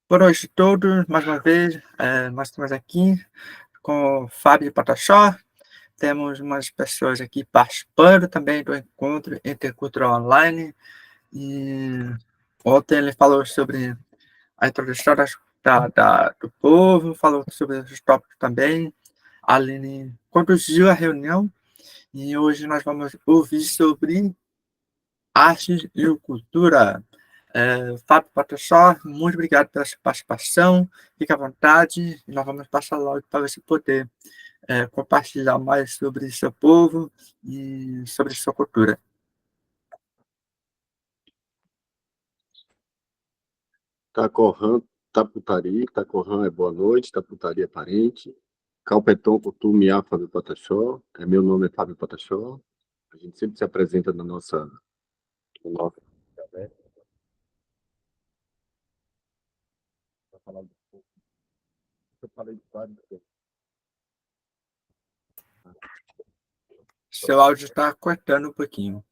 Boa noite a todos, mais uma vez, nós estamos aqui com o Fábio Pataxó, temos umas pessoas aqui participando também do encontro intercultural online, e ontem ele falou sobre a introdução do povo, falou sobre os tópicos também, a Aline conduziu a reunião, e hoje nós vamos ouvir sobre arte e cultura. Fábio Pataxó, muito obrigado pela sua participação. Fique à vontade e nós vamos passar logo para você poder compartilhar mais sobre seu povo e sobre sua cultura. Tacorrã, Taputari, Tacorrã é boa noite, Taputari é parente. Calpeton, Cutumiá, Fábio Pataxó. Meu nome é Fábio Pataxó. A gente sempre se apresenta na nossa. No nosso... Eu falei de vários. Seu áudio está cortando um pouquinho.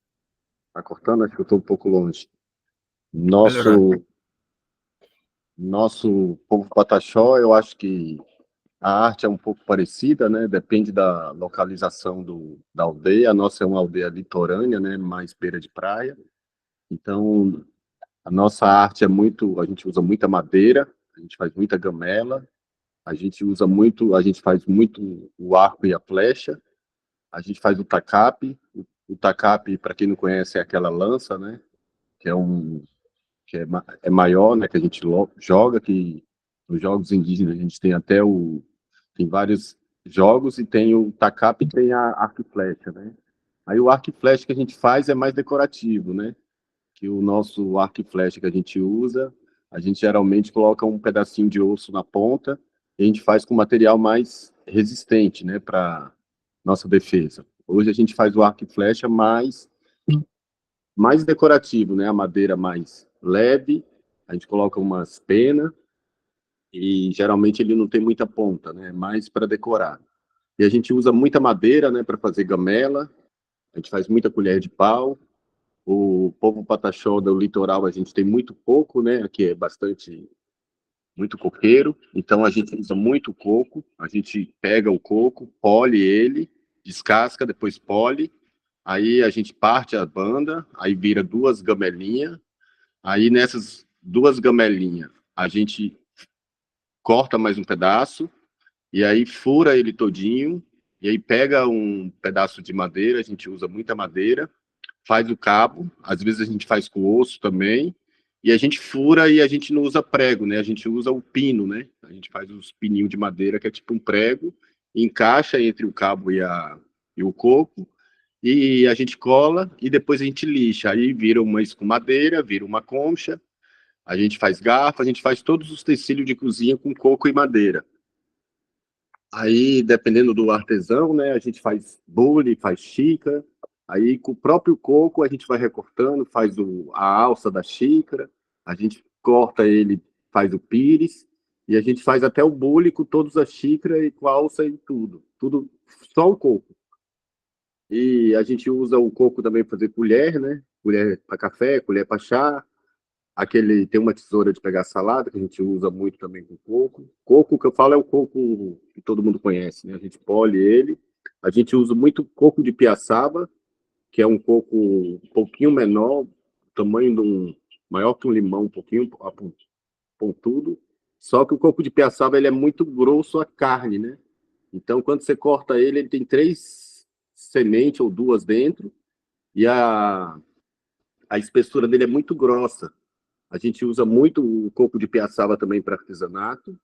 Está cortando? Acho que eu estou um pouco longe. Melhorando. Nosso povo Pataxó, eu acho que a arte é um pouco parecida, né? Depende da localização da aldeia. A nossa é uma aldeia litorânea, né? Mais beira de praia. Então, a nossa arte é muito, a gente usa muita madeira, a gente faz muita gamela, a gente faz muito o arco e a flecha, a gente faz o tacape. O tacape, para quem não conhece, é aquela lança, né? Que é é maior, né? Que a gente joga, que nos jogos indígenas a gente tem tem vários jogos e tem o tacape e tem a arco e flecha, né? Aí o arco e flecha que a gente faz é mais decorativo, né? Que o nosso arco e flecha que a gente usa, a gente geralmente coloca um pedacinho de osso na ponta e a gente faz com material mais resistente, né, para nossa defesa. Hoje a gente faz o arco e flecha mais decorativo, né, a madeira mais leve, a gente coloca umas penas e geralmente ele não tem muita ponta, né, mais para decorar. E a gente usa muita madeira, né, para fazer gamela, a gente faz muita colher de pau. O povo pataxó do litoral, a gente tem muito coco, né? Aqui é muito coqueiro. Então, a gente usa muito coco. A gente pega o coco, polhe ele, descasca, depois polhe. Aí, a gente parte a banda, aí vira duas gamelinhas. Aí, nessas duas gamelinhas, a gente corta mais um pedaço. E aí, fura ele todinho. E aí, pega um pedaço de madeira. A gente usa muita madeira, faz o cabo, às vezes a gente faz com osso também, e a gente fura e a gente não usa prego, né? A gente usa o pino, né? A gente faz os pininhos de madeira, que é tipo um prego, encaixa entre o cabo e o coco, e a gente cola e depois a gente lixa. Aí vira uma escumadeira, vira uma concha, a gente faz garfo, a gente faz todos os tecidos de cozinha com coco e madeira. Aí, dependendo do artesão, né, a gente faz bule, faz xícara. Aí, com o próprio coco, a gente vai recortando, faz a alça da xícara, a gente corta ele, faz o pires, e a gente faz até o bule com todas as xícaras e com a alça e tudo. Tudo, só o coco. E a gente usa o coco também para fazer colher, né? Colher para café, colher para chá. Tem uma tesoura de pegar salada, que a gente usa muito também com coco. Coco, que eu falo, é o coco que todo mundo conhece, né? A gente polhe ele. A gente usa muito coco de piaçaba, que é um coco um pouquinho menor, tamanho maior que um limão, um pouquinho pontudo. Só que o coco de piaçaba, ele é muito grosso a carne, né? Então, quando você corta ele, ele tem três sementes ou duas dentro, e a espessura dele é muito grossa. A gente usa muito o coco de piaçaba também para artesanato,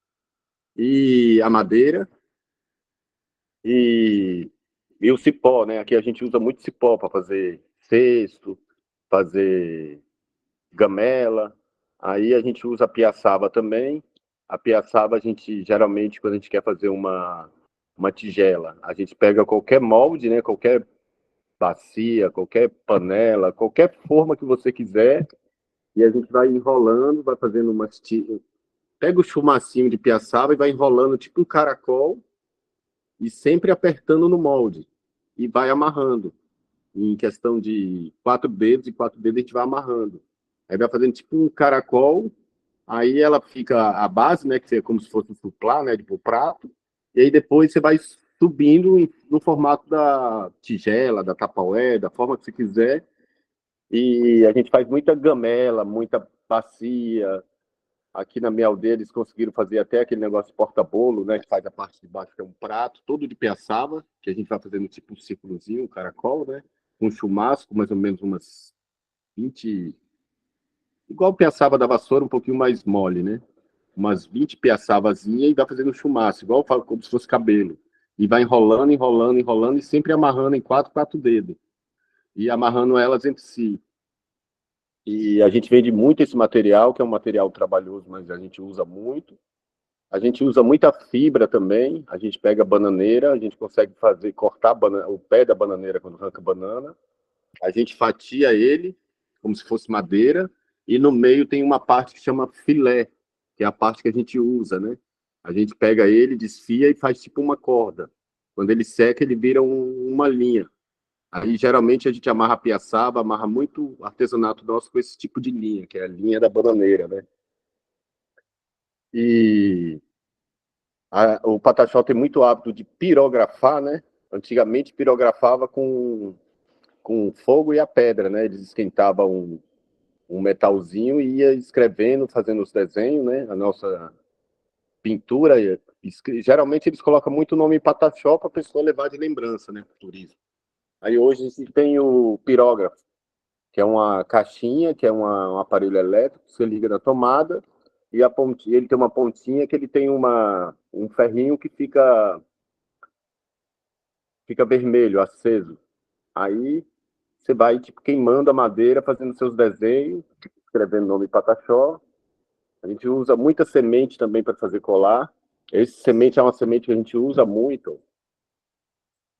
e a madeira, e, e o cipó, né? Aqui a gente usa muito cipó para fazer cesto, fazer gamela. Aí a gente usa a piaçaba também. A piaçaba, a gente geralmente, quando a gente quer fazer uma tigela, a gente pega qualquer molde, né? Qualquer bacia, qualquer panela, qualquer forma que você quiser, e a gente vai enrolando, vai fazendo umas pega o chumacinho de piaçaba e vai enrolando tipo um caracol e sempre apertando no molde e vai amarrando. Em questão de 4 dedos, e 4 dedos a gente vai amarrando. Aí vai fazendo tipo um caracol Aí ela fica a base, né, que é como se fosse um suplá, né, tipo prato, e aí depois você vai subindo no formato da tigela, da tapaué, da forma que você quiser, e a gente faz muita gamela, muita bacia. Aqui na minha aldeia eles conseguiram fazer até aquele negócio de porta-bolo, né, que faz a parte de baixo, que é um prato, todo de piaçava, que a gente vai fazendo tipo um círculozinho, um caracol, né, um chumasco, mais ou menos umas 20, igual piaçava da vassoura, um pouquinho mais mole, né? Umas 20 piaçavazinhas e vai fazendo chumaço, igual eu falo, como se fosse cabelo. E vai enrolando, enrolando, enrolando e sempre amarrando em quatro dedos. E amarrando elas entre si. E a gente vende muito esse material, que é um material trabalhoso, mas a gente usa muito. A gente usa muita fibra também. A gente pega a bananeira, a gente consegue fazer, cortar o pé da bananeira quando arranca a banana. A gente fatia ele como se fosse madeira, e no meio tem uma parte que chama filé, que é a parte que a gente usa, né? A gente pega ele, desfia e faz tipo uma corda. Quando ele seca, ele vira uma linha. Aí geralmente a gente amarra a piaçaba, amarra muito artesanato nosso com esse tipo de linha, que é a linha da bananeira, né? E o Pataxó tem muito hábito de pirografar, né? Antigamente pirografava com fogo e a pedra, né? Eles esquentavam um metalzinho e ia escrevendo, fazendo os desenhos, né? A nossa pintura. Geralmente eles colocam muito nome em Pataxó para a pessoa levar de lembrança, né? Para o turismo. Aí hoje tem o pirógrafo, que é uma caixinha, que é um aparelho elétrico, você liga na tomada e a pontinha, ele tem uma pontinha que ele tem um ferrinho que fica vermelho, aceso. Aí você vai tipo, queimando a madeira, fazendo seus desenhos, escrevendo o nome Pataxó. A gente usa muita semente também para fazer colar. Esse semente é uma semente que a gente usa muito.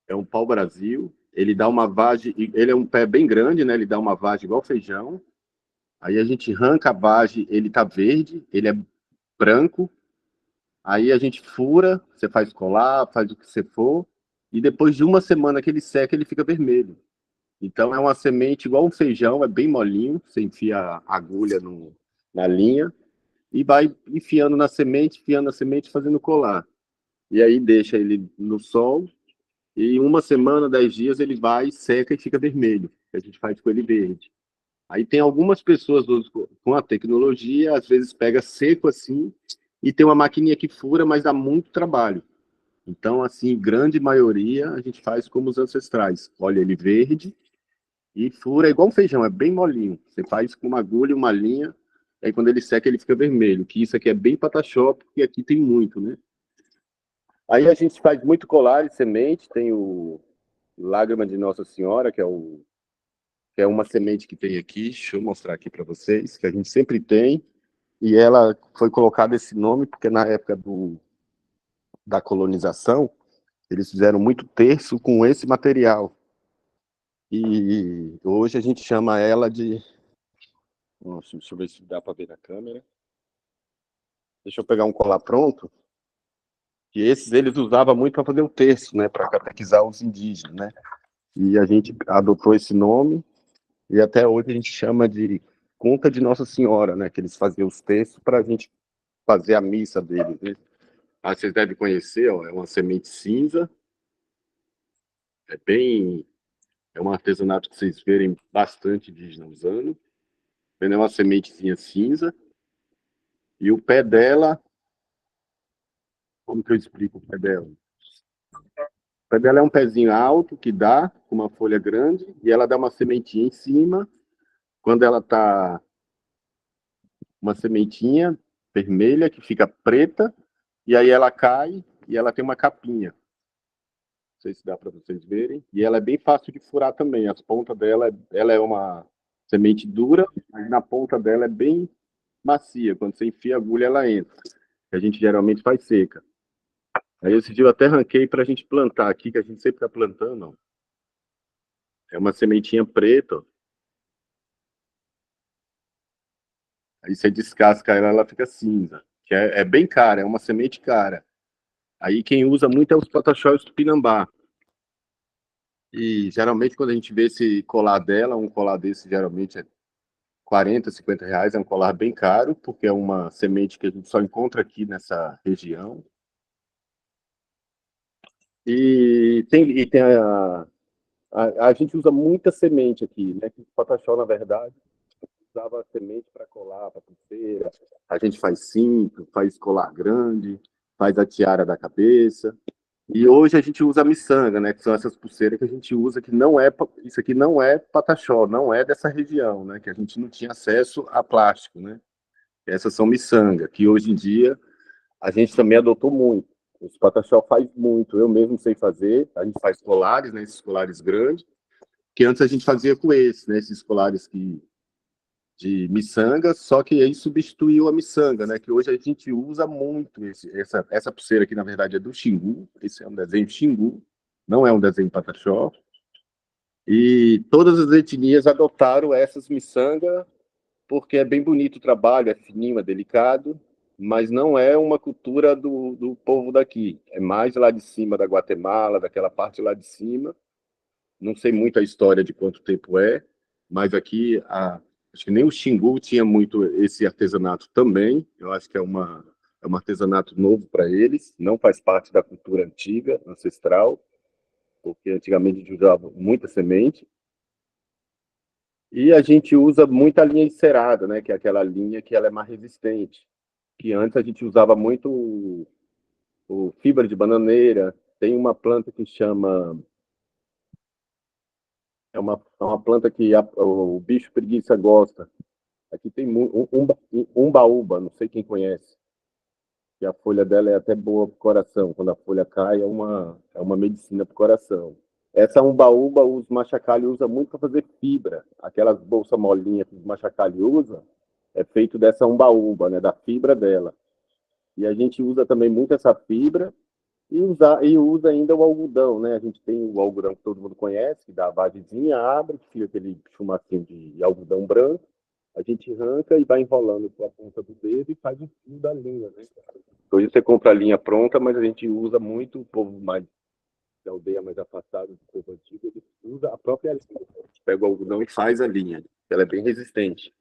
É um pau-brasil. Ele dá uma vagem, ele é um pé bem grande, né? Ele dá uma vagem igual feijão. Aí a gente arranca a vagem, ele tá verde, ele é branco. Aí a gente fura, você faz colar, faz o que você for. E depois de uma semana que ele seca, ele fica vermelho. Então é uma semente igual um feijão, é bem molinho. Você enfia a agulha na linha e vai enfiando na semente, fazendo colar. E aí deixa ele no sol, e uma semana, 10 dias, ele vai, seca e fica vermelho. A gente faz com ele verde. Aí tem algumas pessoas hoje com a tecnologia, às vezes pega seco assim, e tem uma maquininha que fura, mas dá muito trabalho. Então, assim, grande maioria a gente faz como os ancestrais. Olha ele verde e fura igual um feijão, é bem molinho. Você faz com uma agulha, uma linha, aí quando ele seca ele fica vermelho. Que isso aqui é bem pataxó, porque aqui tem muito, né? Aí a gente faz muito colar de semente, tem o Lágrima de Nossa Senhora, que é uma semente que tem aqui, deixa eu mostrar aqui para vocês, que a gente sempre tem, e ela foi colocada esse nome porque na época da colonização, eles fizeram muito terço com esse material. E hoje a gente chama ela de... Nossa, deixa eu ver se dá para ver na câmera. Deixa eu pegar um colar pronto. E esses eles usavam muito para fazer o terço, né, para catequizar os indígenas, né? E a gente adotou esse nome e até hoje a gente chama de Conta de Nossa Senhora, né? Que eles faziam os textos para a gente fazer a missa deles, né? Ah, vocês devem conhecer, ó, é uma semente cinza, é bem, é um artesanato que vocês verem bastante indígena usando. É uma sementezinha cinza e o pé dela, como que eu explico o pé dela? O pé dela é um pezinho alto que dá com uma folha grande e ela dá uma sementinha em cima. Quando ela tá uma sementinha vermelha que fica preta, e aí ela cai e ela tem uma capinha. Não sei se dá para vocês verem. E ela é bem fácil de furar também. As pontas dela, ela é uma semente dura, mas na ponta dela é bem macia. Quando você enfia a agulha, ela entra. Que a gente geralmente faz seca. Aí esse dia eu até arranquei para a gente plantar aqui, que a gente sempre está plantando. Ó. É uma sementinha preta. Ó. Aí você descasca ela, ela fica cinza. Que é bem cara, é uma semente cara. Aí quem usa muito é os pataxós tupinambá. E geralmente quando a gente vê esse colar dela, um colar desse geralmente é 40, 50 reais, é um colar bem caro, porque é uma semente que a gente só encontra aqui nessa região. E tem a gente usa muita semente aqui, né? Que o Pataxó, na verdade, usava semente para colar, para pulseira. A gente faz cinto, faz colar grande, faz a tiara da cabeça. E hoje a gente usa a miçanga, né? Que são essas pulseiras que a gente usa, que não é, isso aqui não é Pataxó, não é dessa região, né? Que a gente não tinha acesso a plástico, né? Essas são miçanga, que hoje em dia a gente também adotou muito. Os Pataxó faz muito, eu mesmo sei fazer. A gente faz colares, né? Esses colares grandes, que antes a gente fazia com esses, né? Esses colares de miçanga, só que aí substituiu a miçanga, né? Que hoje a gente usa muito essa pulseira aqui, na verdade, é do Xingu. Esse é um desenho Xingu, não é um desenho Pataxó. E todas as etnias adotaram essas miçanga porque é bem bonito o trabalho, é fininho, é delicado, mas não é uma cultura do povo daqui. É mais lá de cima da Guatemala, daquela parte lá de cima. Não sei muito a história de quanto tempo é, mas aqui acho que nem o Xingu tinha muito esse artesanato também. Eu acho que é um artesanato novo para eles, não faz parte da cultura antiga, ancestral, porque antigamente a gente usava muita semente. E a gente usa muita linha encerada, né, que é aquela linha que ela é mais resistente. Que antes a gente usava muito o fibra de bananeira. Tem uma planta que chama é uma planta que o bicho preguiça gosta. Aqui tem umbaúba, não sei quem conhece. Que a folha dela é até boa para o coração. Quando a folha cai, é uma medicina para o coração. Essa umbaúba, os machacalhos usam muito para fazer fibra. Aquelas bolsas molinhas que os machacalhos usam, é feito dessa umbaúba, né, da fibra dela. E a gente usa também muito essa fibra e usa ainda o algodão, né? A gente tem o algodão que todo mundo conhece, que dá a vagezinha, abre, que fica aquele chumacinho de algodão branco. A gente arranca e vai enrolando com a ponta do dedo e faz o fio da linha, né? Hoje você compra a linha pronta, mas a gente usa muito, o povo mais da aldeia mais afastada do povo antigo, ele usa a própria linha. A gente pega o algodão e faz a linha. Ela é bem resistente.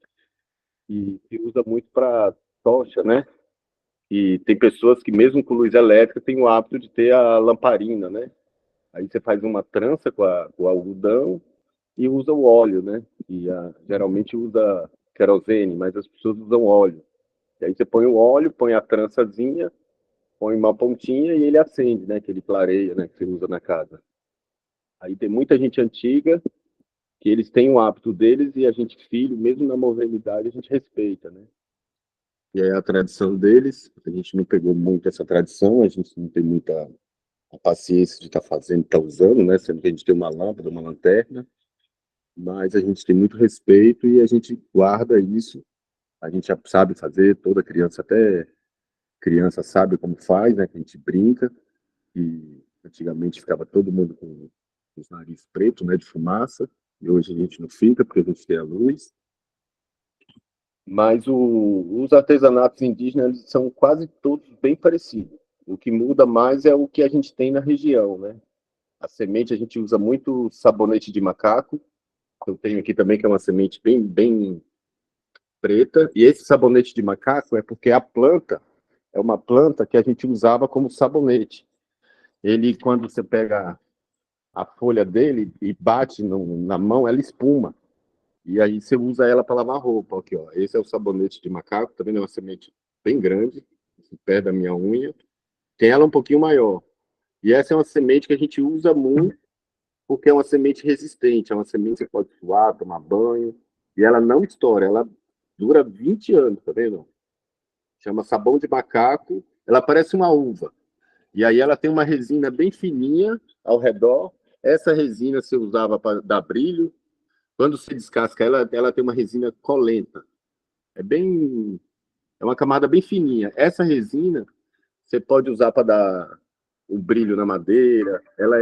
E se usa muito para tocha, né? E tem pessoas que, mesmo com luz elétrica, têm o hábito de ter a lamparina, né? Aí você faz uma trança com o algodão e usa o óleo, né? E geralmente usa querosene, mas as pessoas usam óleo. E aí você põe o óleo, põe a trançazinha, põe uma pontinha e ele acende, né? Que ele clareia, né? Que você usa na casa. Aí tem muita gente antiga que eles têm o hábito deles e a gente, filho, mesmo na modernidade, a gente respeita, né? E é a tradição deles, a gente não pegou muito essa tradição, a gente não tem muita paciência de estar fazendo, estar usando, né? Sendo que a gente tem uma lâmpada, uma lanterna, mas a gente tem muito respeito e a gente guarda isso. A gente já sabe fazer, toda criança, até criança sabe como faz, né? Que a gente brinca, e antigamente ficava todo mundo com os nariz preto, né? De fumaça, e hoje a gente não fica porque a gente tem a luz. Mas os artesanatos indígenas eles são quase todos bem parecidos. O que muda mais é o que a gente tem na região, né? A semente a gente usa muito sabonete de macaco. Eu tenho aqui também que é uma semente bem, bem preta. E esse sabonete de macaco é porque a planta é uma planta que a gente usava como sabonete. Ele, quando você pega a folha dele e bate na mão, ela espuma. E aí você usa ela para lavar roupa. Aqui, ó. Esse é o sabonete de macaco, também é uma semente bem grande, perto da minha unha. Tem ela um pouquinho maior. E essa é uma semente que a gente usa muito, porque é uma semente resistente, é uma semente que você pode suar, tomar banho, e ela não estoura, ela dura 20 anos, tá vendo? Chama sabão de macaco, ela parece uma uva. E aí ela tem uma resina bem fininha ao redor. Essa resina você usava para dar brilho. Quando você descasca ela, ela tem uma resina colenta. É uma camada bem fininha. Essa resina você pode usar para dar o brilho na madeira. Ela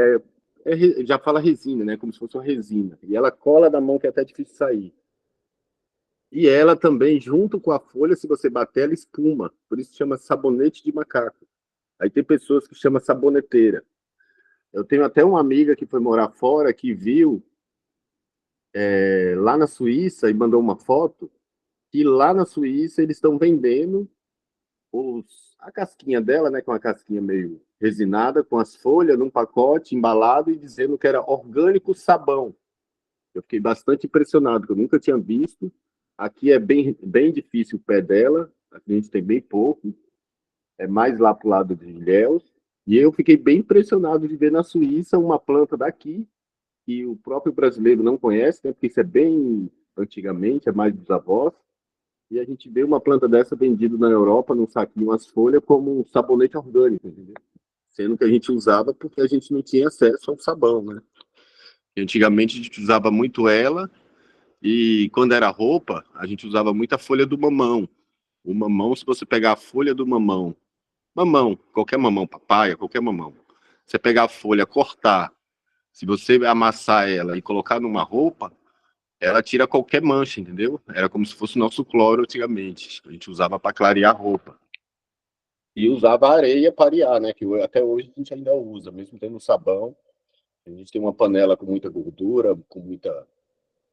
já fala resina, né? Como se fosse uma resina. E ela cola na mão que é até difícil sair. E ela também, junto com a folha, se você bater, ela espuma. Por isso chama sabonete de macaco. Aí tem pessoas que chamam saboneteira. Eu tenho até uma amiga que foi morar fora que viu lá na Suíça e mandou uma foto. E lá na Suíça eles estão vendendo a casquinha dela, né, com a casquinha meio resinada, com as folhas num pacote embalado e dizendo que era orgânico sabão. Eu fiquei bastante impressionado, porque eu nunca tinha visto. Aqui é bem difícil o pé dela, a gente tem bem pouco, é mais lá para o lado de Ilhéus. E eu fiquei bem impressionado de ver na Suíça uma planta daqui, que o próprio brasileiro não conhece, né, porque isso é bem antigamente, é mais dos avós. E a gente vê uma planta dessa vendida na Europa, num saquinho, umas folhas, como um sabonete orgânico, entendeu? Sendo que a gente usava porque a gente não tinha acesso ao sabão, né? E antigamente a gente usava muito ela, e quando era roupa, a gente usava muita folha do mamão. O mamão, se você pegar a folha do mamão, qualquer mamão, papaya, qualquer mamão, você pegar a folha, cortar, se você amassar ela e colocar numa roupa, ela tira qualquer mancha, entendeu? Era como se fosse o nosso cloro antigamente. A gente usava para clarear a roupa. E usava areia para arear, né? Que até hoje a gente ainda usa, mesmo tendo sabão. A gente tem uma panela com muita gordura, com muita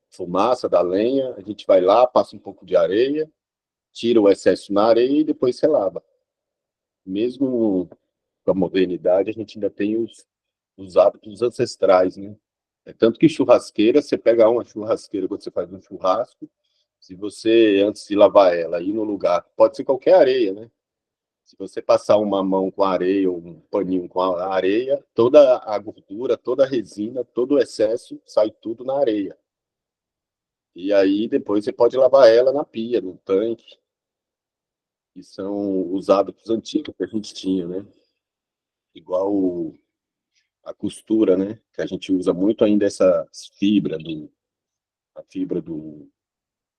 fumaça da lenha. A gente vai lá, passa um pouco de areia, tira o excesso na areia e depois você lava. Mesmo com a modernidade, a gente ainda tem os hábitos ancestrais, né? É tanto que churrasqueira, você pega uma churrasqueira quando você faz um churrasco, se você, antes de lavar ela, ir no lugar, pode ser qualquer areia, né? Se você passar uma mão com areia ou um paninho com a areia, toda a gordura, toda a resina, todo o excesso sai tudo na areia. E aí depois você pode lavar ela na pia, no tanque, que são os hábitos antigos que a gente tinha, né? Igual a costura, né? Que a gente usa muito ainda essa fibra a fibra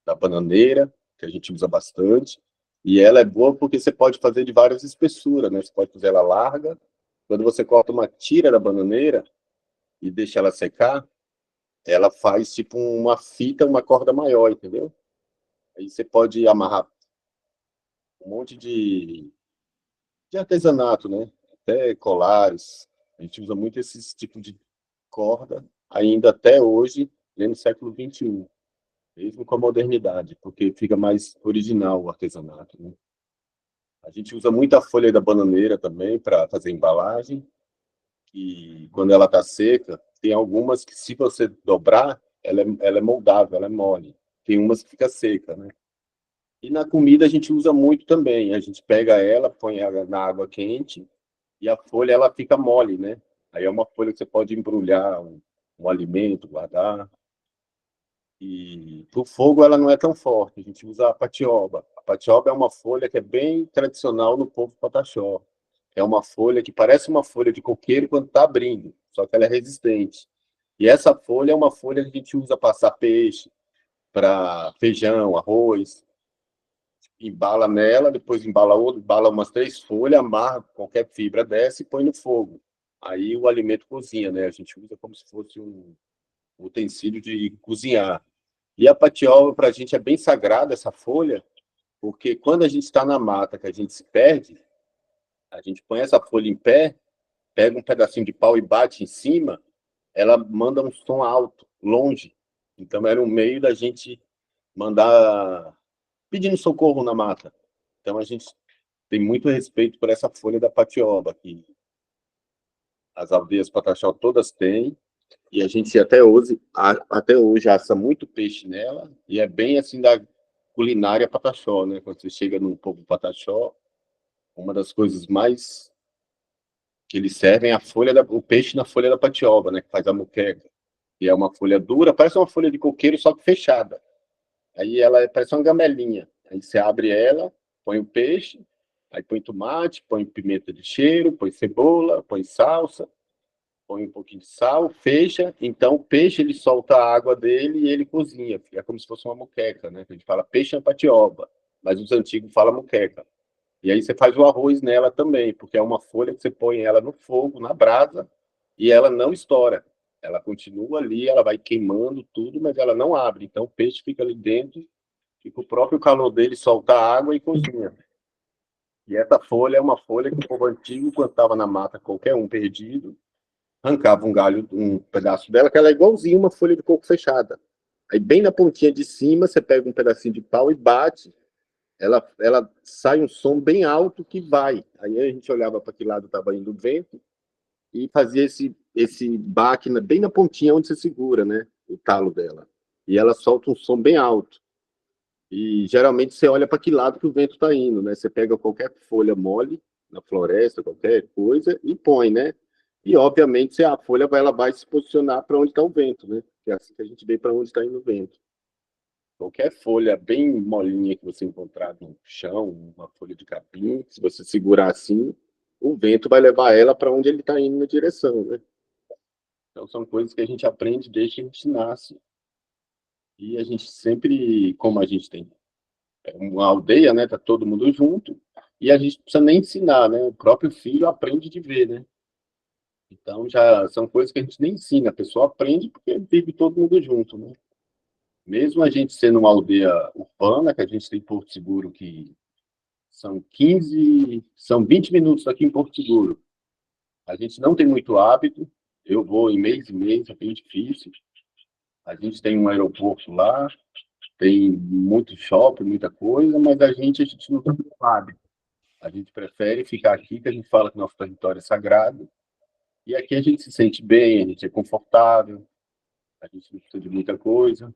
da bananeira, que a gente usa bastante. E ela é boa porque você pode fazer de várias espessuras, né? Você pode fazer ela larga. Quando você corta uma tira da bananeira e deixa ela secar, ela faz tipo uma fita, uma corda maior, entendeu? Aí você pode amarrar um monte de artesanato, né? Até colares. A gente usa muito esse tipo de corda, ainda até hoje, no século XXI, mesmo com a modernidade, porque fica mais original o artesanato, né? A gente usa muita folha da bananeira também para fazer embalagem, e quando ela está seca, tem algumas que, se você dobrar, ela é moldável, ela é mole. Tem umas que fica seca, né? E na comida a gente usa muito também. A gente pega ela, põe ela na água quente e a folha ela fica mole, né? Aí é uma folha que você pode embrulhar um alimento, guardar. E para o fogo ela não é tão forte. A gente usa a patioba. A patioba é uma folha que é bem tradicional no povo pataxó. É uma folha que parece uma folha de coqueiro quando está abrindo, só que ela é resistente. E essa folha é uma folha que a gente usa para assar peixe, para feijão, arroz. Embala nela, depois embala outra, embala umas 3 folhas, amarra qualquer fibra dessa e põe no fogo. Aí o alimento cozinha, né? A gente usa como se fosse um utensílio de cozinhar. E a patiola, para a gente, é bem sagrada essa folha, porque quando a gente está na mata, que a gente se perde, a gente põe essa folha em pé, pega um pedacinho de pau e bate em cima, ela manda um som alto, longe. Então era um meio da gente mandar pedindo socorro na mata. Então a gente tem muito respeito por essa folha da patioba, que as aldeias pataxó todas têm, e a gente até hoje assa muito peixe nela, e é bem assim da culinária pataxó, né? Quando você chega no povo pataxó, uma das coisas mais que eles servem é o peixe na folha da patioba, né? Que faz a moqueca. E é uma folha dura, parece uma folha de coqueiro, só que fechada. Aí ela parece uma gamelinha. Aí você abre ela, põe o peixe, aí põe tomate, põe pimenta de cheiro, põe cebola, põe salsa, põe um pouquinho de sal, fecha. Então o peixe ele solta a água dele e ele cozinha. Fica como se fosse uma moqueca, né? A gente fala peixe na patioba, mas os antigos falam moqueca. E aí você faz o arroz nela também, porque é uma folha que você põe ela no fogo, na brasa, e ela não estoura. Ela continua ali, ela vai queimando tudo, mas ela não abre. Então o peixe fica ali dentro, e com o próprio calor dele solta a água e cozinha. E essa folha é uma folha que o povo antigo, quando estava na mata, qualquer um perdido, arrancava um galho, um pedaço dela, que ela é igualzinha uma folha de coco fechada. Aí bem na pontinha de cima, você pega um pedacinho de pau e bate, ela sai um som bem alto que vai. Aí a gente olhava para que lado estava indo o vento e fazia esse baque bem na pontinha onde você segura, né? O talo dela. E ela solta um som bem alto. E geralmente você olha para que lado que o vento está indo, né? Você pega qualquer folha mole na floresta, qualquer coisa, e põe, né? E obviamente a folha ela vai se posicionar para onde está o vento, né? Que é assim que a gente vê para onde está indo o vento. Qualquer folha bem molinha que você encontrar no chão, uma folha de capim, se você segurar assim, o vento vai levar ela para onde ele está indo na direção, né? Então são coisas que a gente aprende desde que a gente nasce. E a gente sempre, como a gente tem uma aldeia, né? Tá todo mundo junto. E a gente não precisa nem ensinar, né? O próprio filho aprende de ver, né? Então já são coisas que a gente nem ensina, a pessoa aprende porque vive todo mundo junto, né? Mesmo a gente sendo uma aldeia urbana, que a gente tem Porto Seguro, que são 20 minutos aqui em Porto Seguro. A gente não tem muito hábito, eu vou em mês e mês, é bem difícil. A gente tem um aeroporto lá, tem muito shopping, muita coisa, mas a gente não tem muito hábito. A gente prefere ficar aqui, que a gente fala que nosso território é sagrado, e aqui a gente se sente bem, a gente é confortável, a gente não precisa de muita coisa.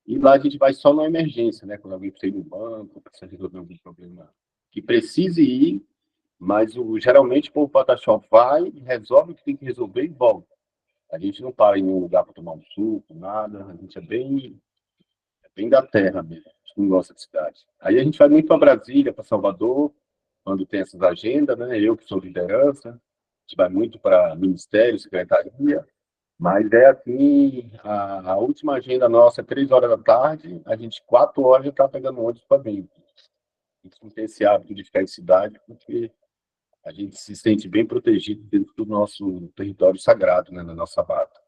E lá a gente vai só na emergência, né? Quando alguém precisa ir no banco, precisa resolver algum problema que precise ir, mas geralmente o povo Pataxó vai, resolve o que tem que resolver e volta. A gente não para em um lugar para tomar um suco, nada, a gente é bem da terra mesmo, a gente não gosta de cidade. Aí a gente vai muito para Brasília, para Salvador, quando tem essas agendas, né? Eu que sou liderança, a gente vai muito para ministério, secretaria, mas é assim, a última agenda nossa é 3 horas da tarde, a gente 4 horas já está pegando ônibus para dentro. A gente não tem esse hábito de ficar em cidade, porque a gente se sente bem protegido dentro do nosso território sagrado, né, na nossa mata.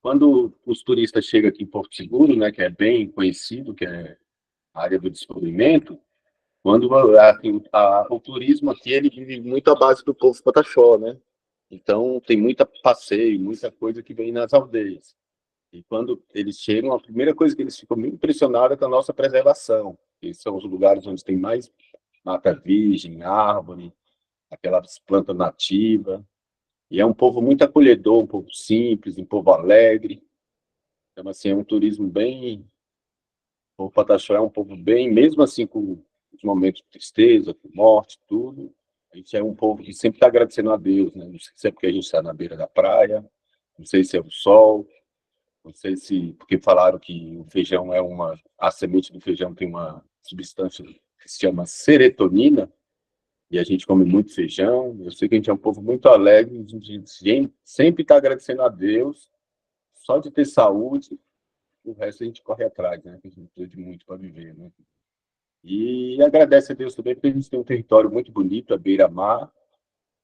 Quando os turistas chegam aqui em Porto Seguro, né, que é bem conhecido, que é a área do descobrimento, quando assim, o turismo aqui ele vive muito à base do povo pataxó, né? Então tem muita passeio, muita coisa que vem nas aldeias. E quando eles chegam, a primeira coisa que eles ficam muito impressionados é com a nossa preservação, que são os lugares onde tem mais mata virgem, árvore, aquelas plantas nativas. E é um povo muito acolhedor, um povo simples, um povo alegre. Então, assim, é um turismo bem. O povo Pataxó é um povo bem, mesmo assim, com os momentos de tristeza, com morte, tudo. A gente é um povo que sempre está agradecendo a Deus, né? Não sei se é porque a gente está na beira da praia, não sei se é o sol, não sei se. Porque falaram que o feijão é uma. A semente do feijão tem uma substância que se chama serotonina, e a gente come muito feijão. Eu sei que a gente é um povo muito alegre, a gente sempre está agradecendo a Deus, só de ter saúde, o resto a gente corre atrás, né? Que a gente não precisa de muito para viver, né? E agradece a Deus também, porque a gente tem um território muito bonito, a beira-mar.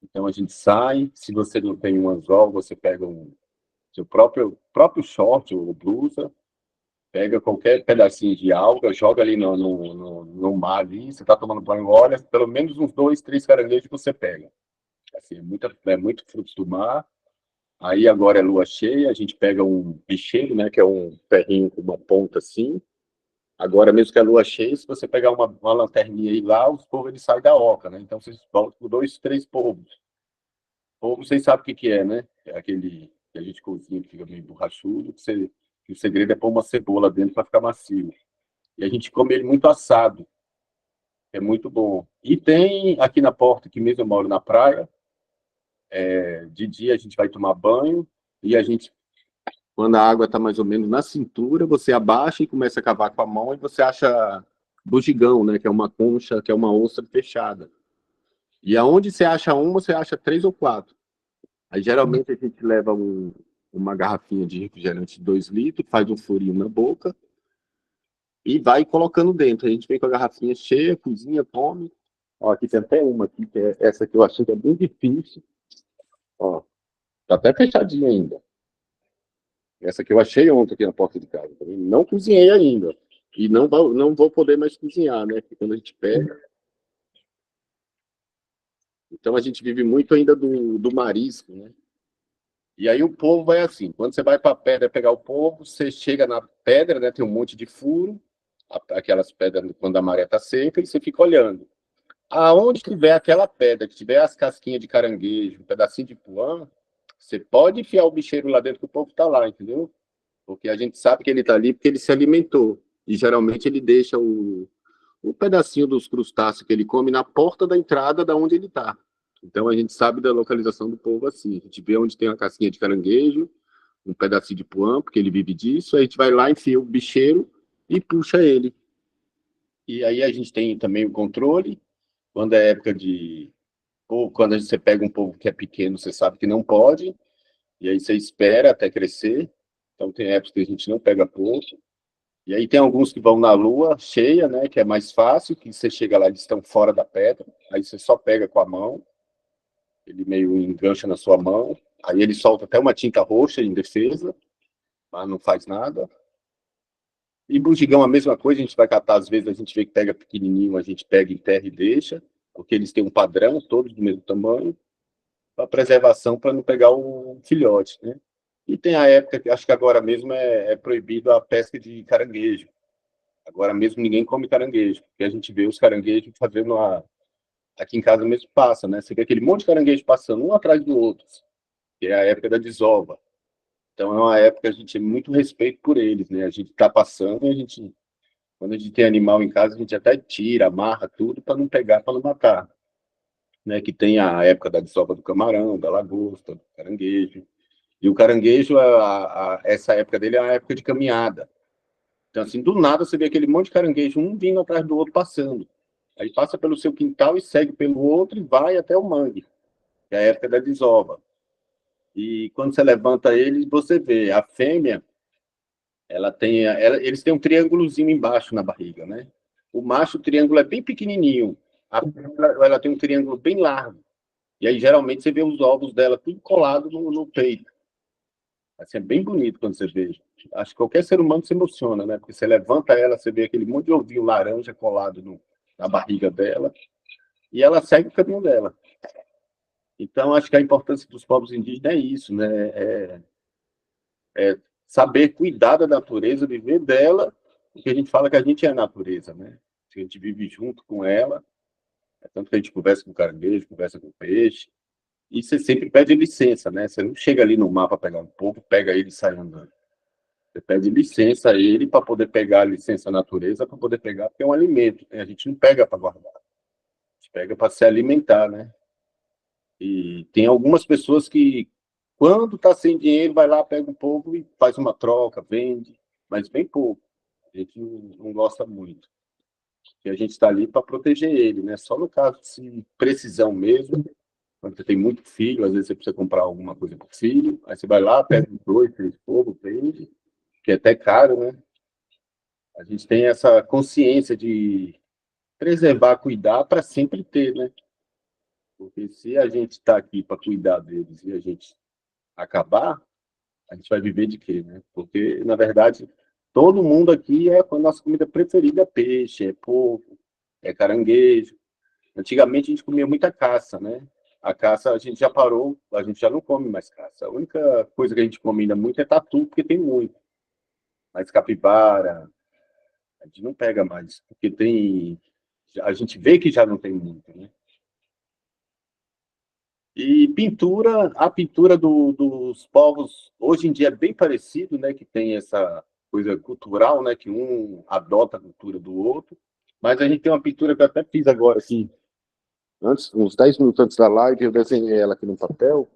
Então a gente sai, se você não tem um anzol, você pega seu próprio short ou blusa, pega qualquer pedacinho de alga, joga ali no mar ali, você está tomando banho, olha, pelo menos uns 2, 3 caranguejos você pega. Assim, é muito frutos do mar. Aí agora é lua cheia, a gente pega um bicheiro, né, que é um ferrinho com uma ponta assim. Agora mesmo que é lua cheia, se você pegar uma lanterninha aí lá, os polvos eles saem da oca, né? Então vocês voltam com 2, 3 polvos. Polvo vocês sabem o que que é, né? É aquele que a gente cozinha, que fica meio borrachudo, que o segredo é pôr uma cebola dentro para ficar macio. E a gente come ele muito assado, é muito bom. E tem aqui na porta, que mesmo eu moro na praia, de dia a gente vai tomar banho e a gente, quando a água está mais ou menos na cintura, você abaixa e começa a cavar com a mão e você acha bugigão, né? Que é uma concha, que é uma ostra fechada. E aonde você acha uma, você acha 3 ou 4. Aí geralmente a gente leva uma garrafinha de refrigerante de 2 litros, faz um furinho na boca e vai colocando dentro. A gente vem com a garrafinha cheia, cozinha, come. Ó, aqui tem até uma aqui, que é essa que eu achei que é bem difícil. Ó, tá até fechadinha ainda. Essa que eu achei ontem aqui na porta de casa. Também não cozinhei ainda. E não vou poder mais cozinhar, né? Porque quando a gente pega. Então a gente vive muito ainda do marisco, né? E aí o polvo é assim, quando você vai para a pedra pegar o polvo, você chega na pedra, né, tem um monte de furo, aquelas pedras quando a maré está seca, e você fica olhando. Aonde tiver aquela pedra, que tiver as casquinhas de caranguejo, um pedacinho de puã, você pode enfiar o bicheiro lá dentro que o polvo está lá, entendeu? Porque a gente sabe que ele está ali porque ele se alimentou. E geralmente ele deixa o pedacinho dos crustáceos que ele come na porta da entrada da onde ele está. Então a gente sabe da localização do polvo assim. A gente vê onde tem uma casquinha de caranguejo, um pedacinho de puã, porque ele vive disso, aí a gente vai lá, enfia o bicheiro e puxa ele. E aí a gente tem também o controle, quando é época de... ou quando você pega um polvo que é pequeno, você sabe que não pode, e aí você espera até crescer. Então tem épocas que a gente não pega polvo. E aí tem alguns que vão na lua cheia, né, que é mais fácil, que você chega lá, eles estão fora da pedra, aí você só pega com a mão, ele meio engancha na sua mão, aí ele solta até uma tinta roxa em defesa, mas não faz nada. E bugigão a mesma coisa, a gente vai catar, às vezes a gente vê que pega pequenininho, a gente pega em terra e deixa, porque eles têm um padrão, todos do mesmo tamanho, para preservação, para não pegar o filhote, né? E tem a época, que acho que agora mesmo é proibido a pesca de caranguejo. Agora mesmo ninguém come caranguejo, porque a gente vê os caranguejos fazendo aqui em casa mesmo passa, né? Você vê aquele monte de caranguejo passando um atrás do outro, que é a época da desova. Então é uma época que a gente tem muito respeito por eles, né? A gente tá passando e a gente, quando a gente tem animal em casa, a gente até tira, amarra tudo para não pegar, para não matar, né? Que tem a época da desova do camarão, da lagosta, do caranguejo. E o caranguejo, essa época dele é a época de caminhada. Então, assim, do nada você vê aquele monte de caranguejo, um vindo atrás do outro passando. Aí passa pelo seu quintal e segue pelo outro e vai até o mangue, que é a época da desova. E quando você levanta eles, você vê a fêmea, eles têm um triângulozinho embaixo na barriga, né? O macho, o triângulo é bem pequenininho. A fêmea, ela tem um triângulo bem largo. E aí, geralmente, você vê os ovos dela tudo colado no peito. Assim, é bem bonito quando você vê. Acho que qualquer ser humano se emociona, né? Porque você levanta ela, você vê aquele monte de ovinho laranja colado na barriga dela, e ela segue o caminho dela. Então, acho que a importância dos povos indígenas é isso, né? É saber cuidar da natureza, viver dela, porque a gente fala que a gente é a natureza, né? A gente vive junto com ela, é tanto que a gente conversa com o caranguejo, conversa com o peixe, e você sempre pede licença, né? Você não chega ali no mar para pegar um pouco, pega ele e sai andando. Você pede licença a ele para poder pegar a licença à natureza, para poder pegar, porque é um alimento, né? A gente não pega para guardar, a gente pega para se alimentar, né? E tem algumas pessoas que, quando está sem dinheiro, vai lá, pega um pouco e faz uma troca, vende, mas bem pouco. A gente não gosta muito. E a gente está ali para proteger ele, né? Só no caso de precisão mesmo, quando você tem muito filho, às vezes você precisa comprar alguma coisa para o filho, aí você vai lá, pega um, dois, três povos, vende, que é até caro, né? A gente tem essa consciência de preservar, cuidar para sempre ter, né? Porque se a gente está aqui para cuidar deles e a gente acabar, a gente vai viver de quê, né? Porque, na verdade, todo mundo aqui a nossa comida preferida é peixe, é porco, é caranguejo. Antigamente a gente comia muita caça, né? A caça a gente já parou, a gente já não come mais caça. A única coisa que a gente come ainda muito é tatu, porque tem muito. Mas capivara, a gente não pega mais, porque tem. A gente vê que já não tem muito, né? E pintura, a pintura dos povos hoje em dia é bem parecido, né? Que tem essa coisa cultural, né? Que um adota a cultura do outro. Mas a gente tem uma pintura que eu até fiz agora, assim, antes, uns 10 minutos antes da live, eu desenhei ela aqui no papel.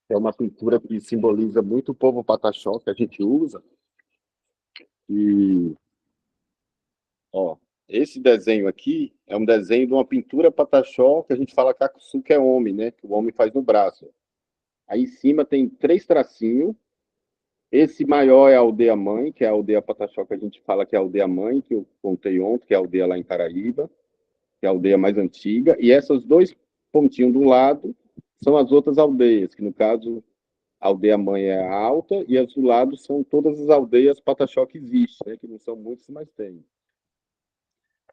É uma pintura que simboliza muito o povo pataxó que a gente usa. E, ó, esse desenho aqui é um desenho de uma pintura pataxó que a gente fala cacuçu, que é homem, né? Que o homem faz no braço. Aí em cima tem três tracinhos. Esse maior é a aldeia mãe, que é a aldeia Pataxó, que a gente fala que é a aldeia mãe, que eu contei ontem, que é a aldeia lá em Caraíba, que é a aldeia mais antiga. E esses dois pontinhos do lado são as outras aldeias, que no caso a aldeia mãe é a alta e as do lado são todas as aldeias Pataxó que existem, né? Que não são muitas, mas tem.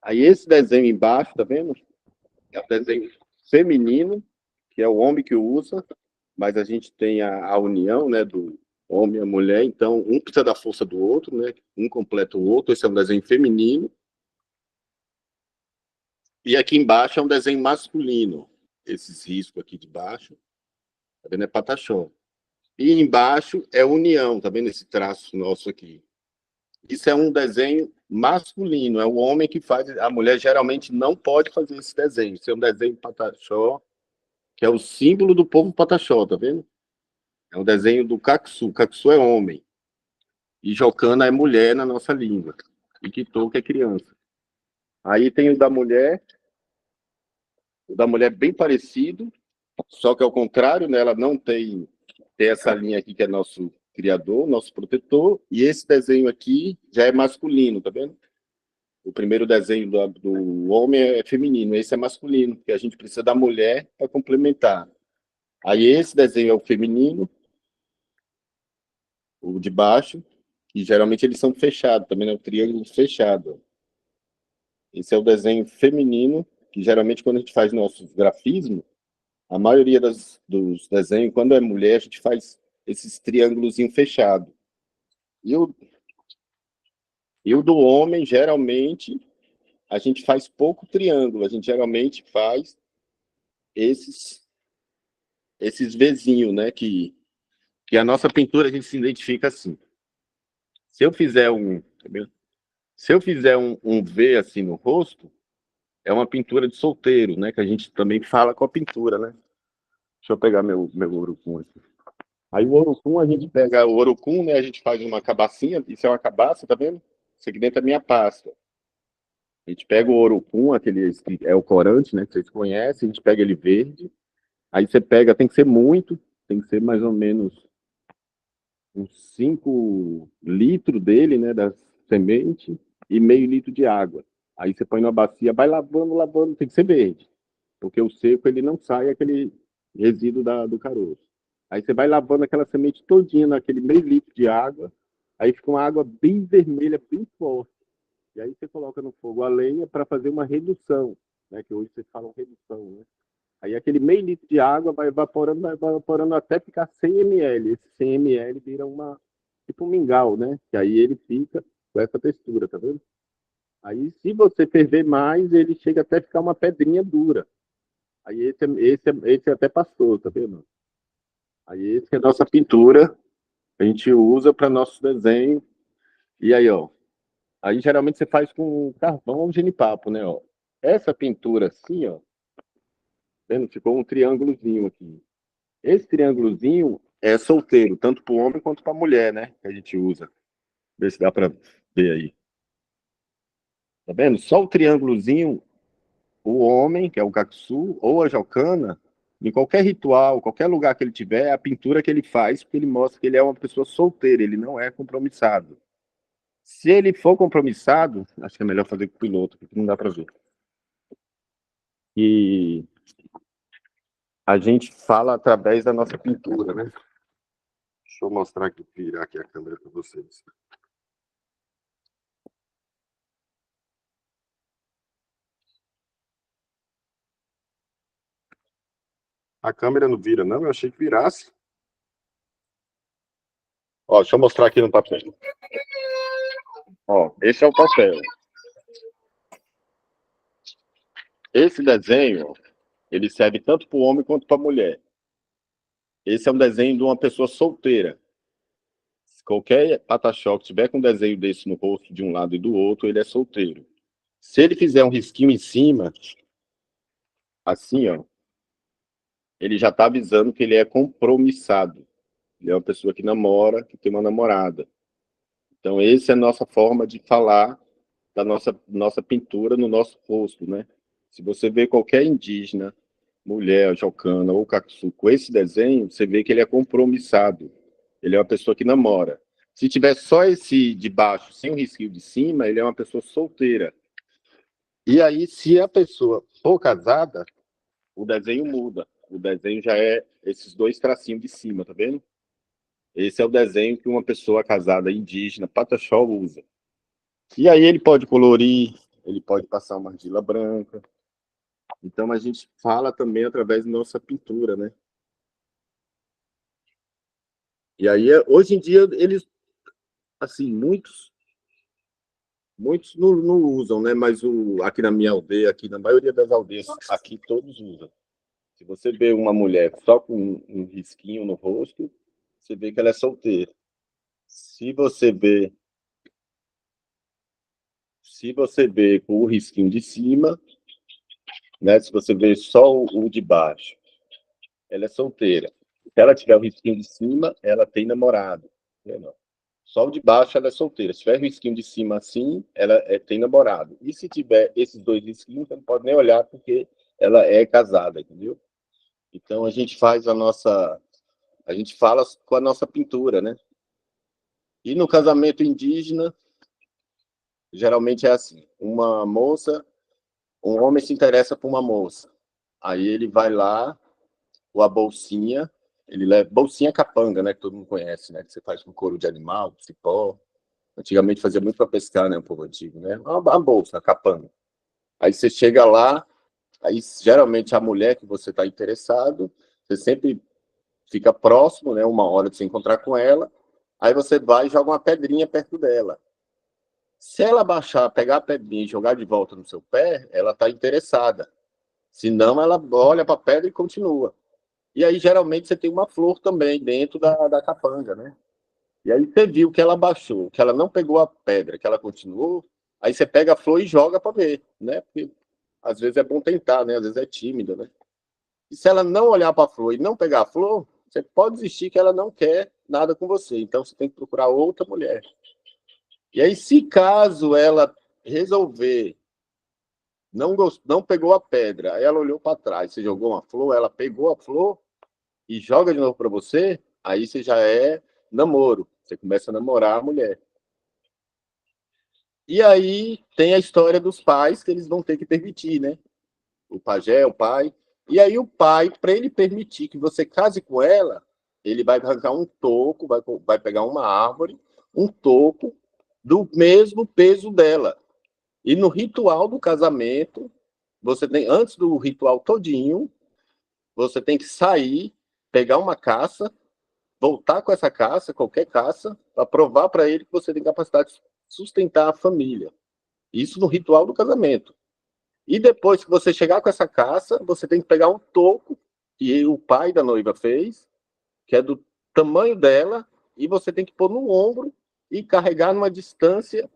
Aí esse desenho embaixo, tá vendo? É o desenho feminino, que é o homem que usa, mas a gente tem a união, né, do homem e a mulher, então um precisa da força do outro, né? Um completa o outro. Esse é um desenho feminino. E aqui embaixo é um desenho masculino. Esses riscos aqui de baixo, tá vendo? É pataxó. E embaixo é união, tá vendo esse traço nosso aqui? Isso é um desenho masculino, é o homem que faz. A mulher geralmente não pode fazer esse desenho. Isso é um desenho pataxó, que é o símbolo do povo pataxó, tá vendo? É um desenho do Caxu. Caxu é homem. E Jocana é mulher na nossa língua. E Quitoque é criança. Aí tem o da mulher bem parecido, só que ao contrário, né, ela não tem essa linha aqui que é nosso criador, nosso protetor, e esse desenho aqui já é masculino, tá vendo? O primeiro desenho do homem é feminino, esse é masculino, porque a gente precisa da mulher para complementar. Aí esse desenho é o feminino, o de baixo, e geralmente eles são fechados, também é o triângulo fechado. Esse é o desenho feminino, que geralmente quando a gente faz nossos grafismos, a maioria dos desenhos, quando é mulher, a gente faz esses triângulos fechados. E o do homem, geralmente, a gente faz pouco triângulo, a gente geralmente faz esses Vzinhos, né? Que a nossa pintura a gente se identifica assim. Se eu fizer um V assim no rosto, é uma pintura de solteiro, né? Que a gente também fala com a pintura, né? Deixa eu pegar meu urucum aqui. Aí o urucum, a gente pega o urucum, né? A gente faz uma cabacinha, isso é uma cabaça, tá vendo? Isso aqui dentro é minha pasta. A gente pega o urucum, aquele é o corante, né? Que vocês conhecem, a gente pega ele verde. Aí você pega, tem que ser mais ou menos uns 5 litros dele, né? Da semente, e meio litro de água. Aí você põe numa bacia, vai lavando, lavando, tem que ser verde. Porque o seco, ele não sai aquele resíduo do caroço. Aí você vai lavando aquela semente todinha naquele meio litro de água, aí fica uma água bem vermelha, bem forte. E aí você coloca no fogo a lenha para fazer uma redução, né? Que hoje vocês falam redução, né? Aí aquele meio litro de água vai evaporando até ficar 100 ml. Esse 100 ml vira tipo um mingau, né? Que aí ele fica com essa textura, tá vendo? Aí se você ferver mais, ele chega até ficar uma pedrinha dura. Aí esse até passou, tá vendo? Aí esse é a nossa pintura, a gente usa para nosso desenho. E aí, ó, aí geralmente você faz com carvão ou genipapo, né, ó. Essa pintura assim, ó, vendo? Ficou um triângulozinho aqui. Esse triângulozinho é solteiro, tanto para o homem quanto para a mulher, né, que a gente usa. Vê se dá para ver aí. Tá vendo? Só o triângulozinho, o homem, que é o Caxu, ou a Jocana, em qualquer ritual, qualquer lugar que ele tiver, é a pintura que ele faz, porque ele mostra que ele é uma pessoa solteira, ele não é compromissado. Se ele for compromissado, acho que é melhor fazer com o piloto, porque não dá para ver. E a gente fala através da nossa pintura, né? Deixa eu mostrar aqui, virar aqui a câmera para vocês. A câmera não vira, não? Eu achei que virasse. Ó, deixa eu mostrar aqui no papel. Ó, esse é o papel. Esse desenho, ele serve tanto para o homem quanto para a mulher. Esse é um desenho de uma pessoa solteira. Se qualquer pataxó que tiver com um desenho desse no rosto de um lado e do outro, ele é solteiro. Se ele fizer um risquinho em cima, assim, ó, ele já está avisando que ele é compromissado. Ele é uma pessoa que namora, que tem uma namorada. Então, essa é a nossa forma de falar da nossa pintura no nosso rosto, né? Se você vê qualquer indígena, mulher, jocana ou caxu com esse desenho, você vê que ele é compromissado. Ele é uma pessoa que namora. Se tiver só esse de baixo, sem o risquinho de cima, ele é uma pessoa solteira. E aí, se a pessoa for casada, o desenho muda. O desenho já é esses 2 tracinhos de cima, tá vendo? Esse é o desenho que uma pessoa casada indígena, pataxó, usa. E aí ele pode colorir, ele pode passar uma argila branca. Então a gente fala também através da nossa pintura, né? E aí, hoje em dia, eles, assim, muitos não usam, né? Mas aqui na minha aldeia, aqui na maioria das aldeias, aqui todos usam. Se você vê uma mulher só com um risquinho no rosto, você vê que ela é solteira. Se você vê, se você vê com o risquinho de cima, né? Se você vê só o de baixo, ela é solteira. Se ela tiver o risquinho de cima, ela tem namorado. Não. Só o de baixo ela é solteira. Se tiver o risquinho de cima assim, ela tem namorado. E se tiver esses dois risquinhos, você não pode nem olhar porque ela é casada, entendeu? Então a gente faz a gente fala com a nossa pintura, né? E no casamento indígena, geralmente é assim: um homem se interessa por uma moça. Aí ele vai lá com a bolsinha, ele leva bolsinha capanga, né? Que todo mundo conhece, né? Que você faz com couro de animal, cipó. Antigamente fazia muito para pescar, né? O povo antigo, né? Uma bolsa, a capanga. Aí você chega lá, aí geralmente a mulher que você está interessado, você sempre fica próximo, né? Uma hora de se encontrar com ela. Aí você vai e joga uma pedrinha perto dela. Se ela baixar, pegar a pedrinha e jogar de volta no seu pé, ela está interessada. Se não, ela olha para a pedra e continua. E aí, geralmente, você tem uma flor também dentro da capanga, né? E aí você viu que ela baixou, que ela não pegou a pedra, que ela continuou, aí você pega a flor e joga para ver, né? Porque às vezes é bom tentar, né? Às vezes é tímida, né? E se ela não olhar para a flor e não pegar a flor, você pode desistir que ela não quer nada com você. Então você tem que procurar outra mulher. E aí, se caso ela resolver, não pegou a pedra, aí ela olhou para trás, você jogou uma flor, ela pegou a flor e joga de novo para você, aí você já é namoro. Você começa a namorar a mulher. E aí tem a história dos pais que eles vão ter que permitir, né? O pajé, o pai. E aí o pai, para ele permitir que você case com ela, ele vai arrancar um toco, vai pegar uma árvore, um toco do mesmo peso dela. E no ritual do casamento, você tem, antes do ritual todinho, você tem que sair, pegar uma caça, voltar com essa caça, qualquer caça, para provar para ele que você tem capacidade de sustentar a família. Isso no ritual do casamento. E depois que você chegar com essa caça, você tem que pegar um toco que o pai da noiva fez, que é do tamanho dela, e você tem que pôr no ombro e carregar numa distância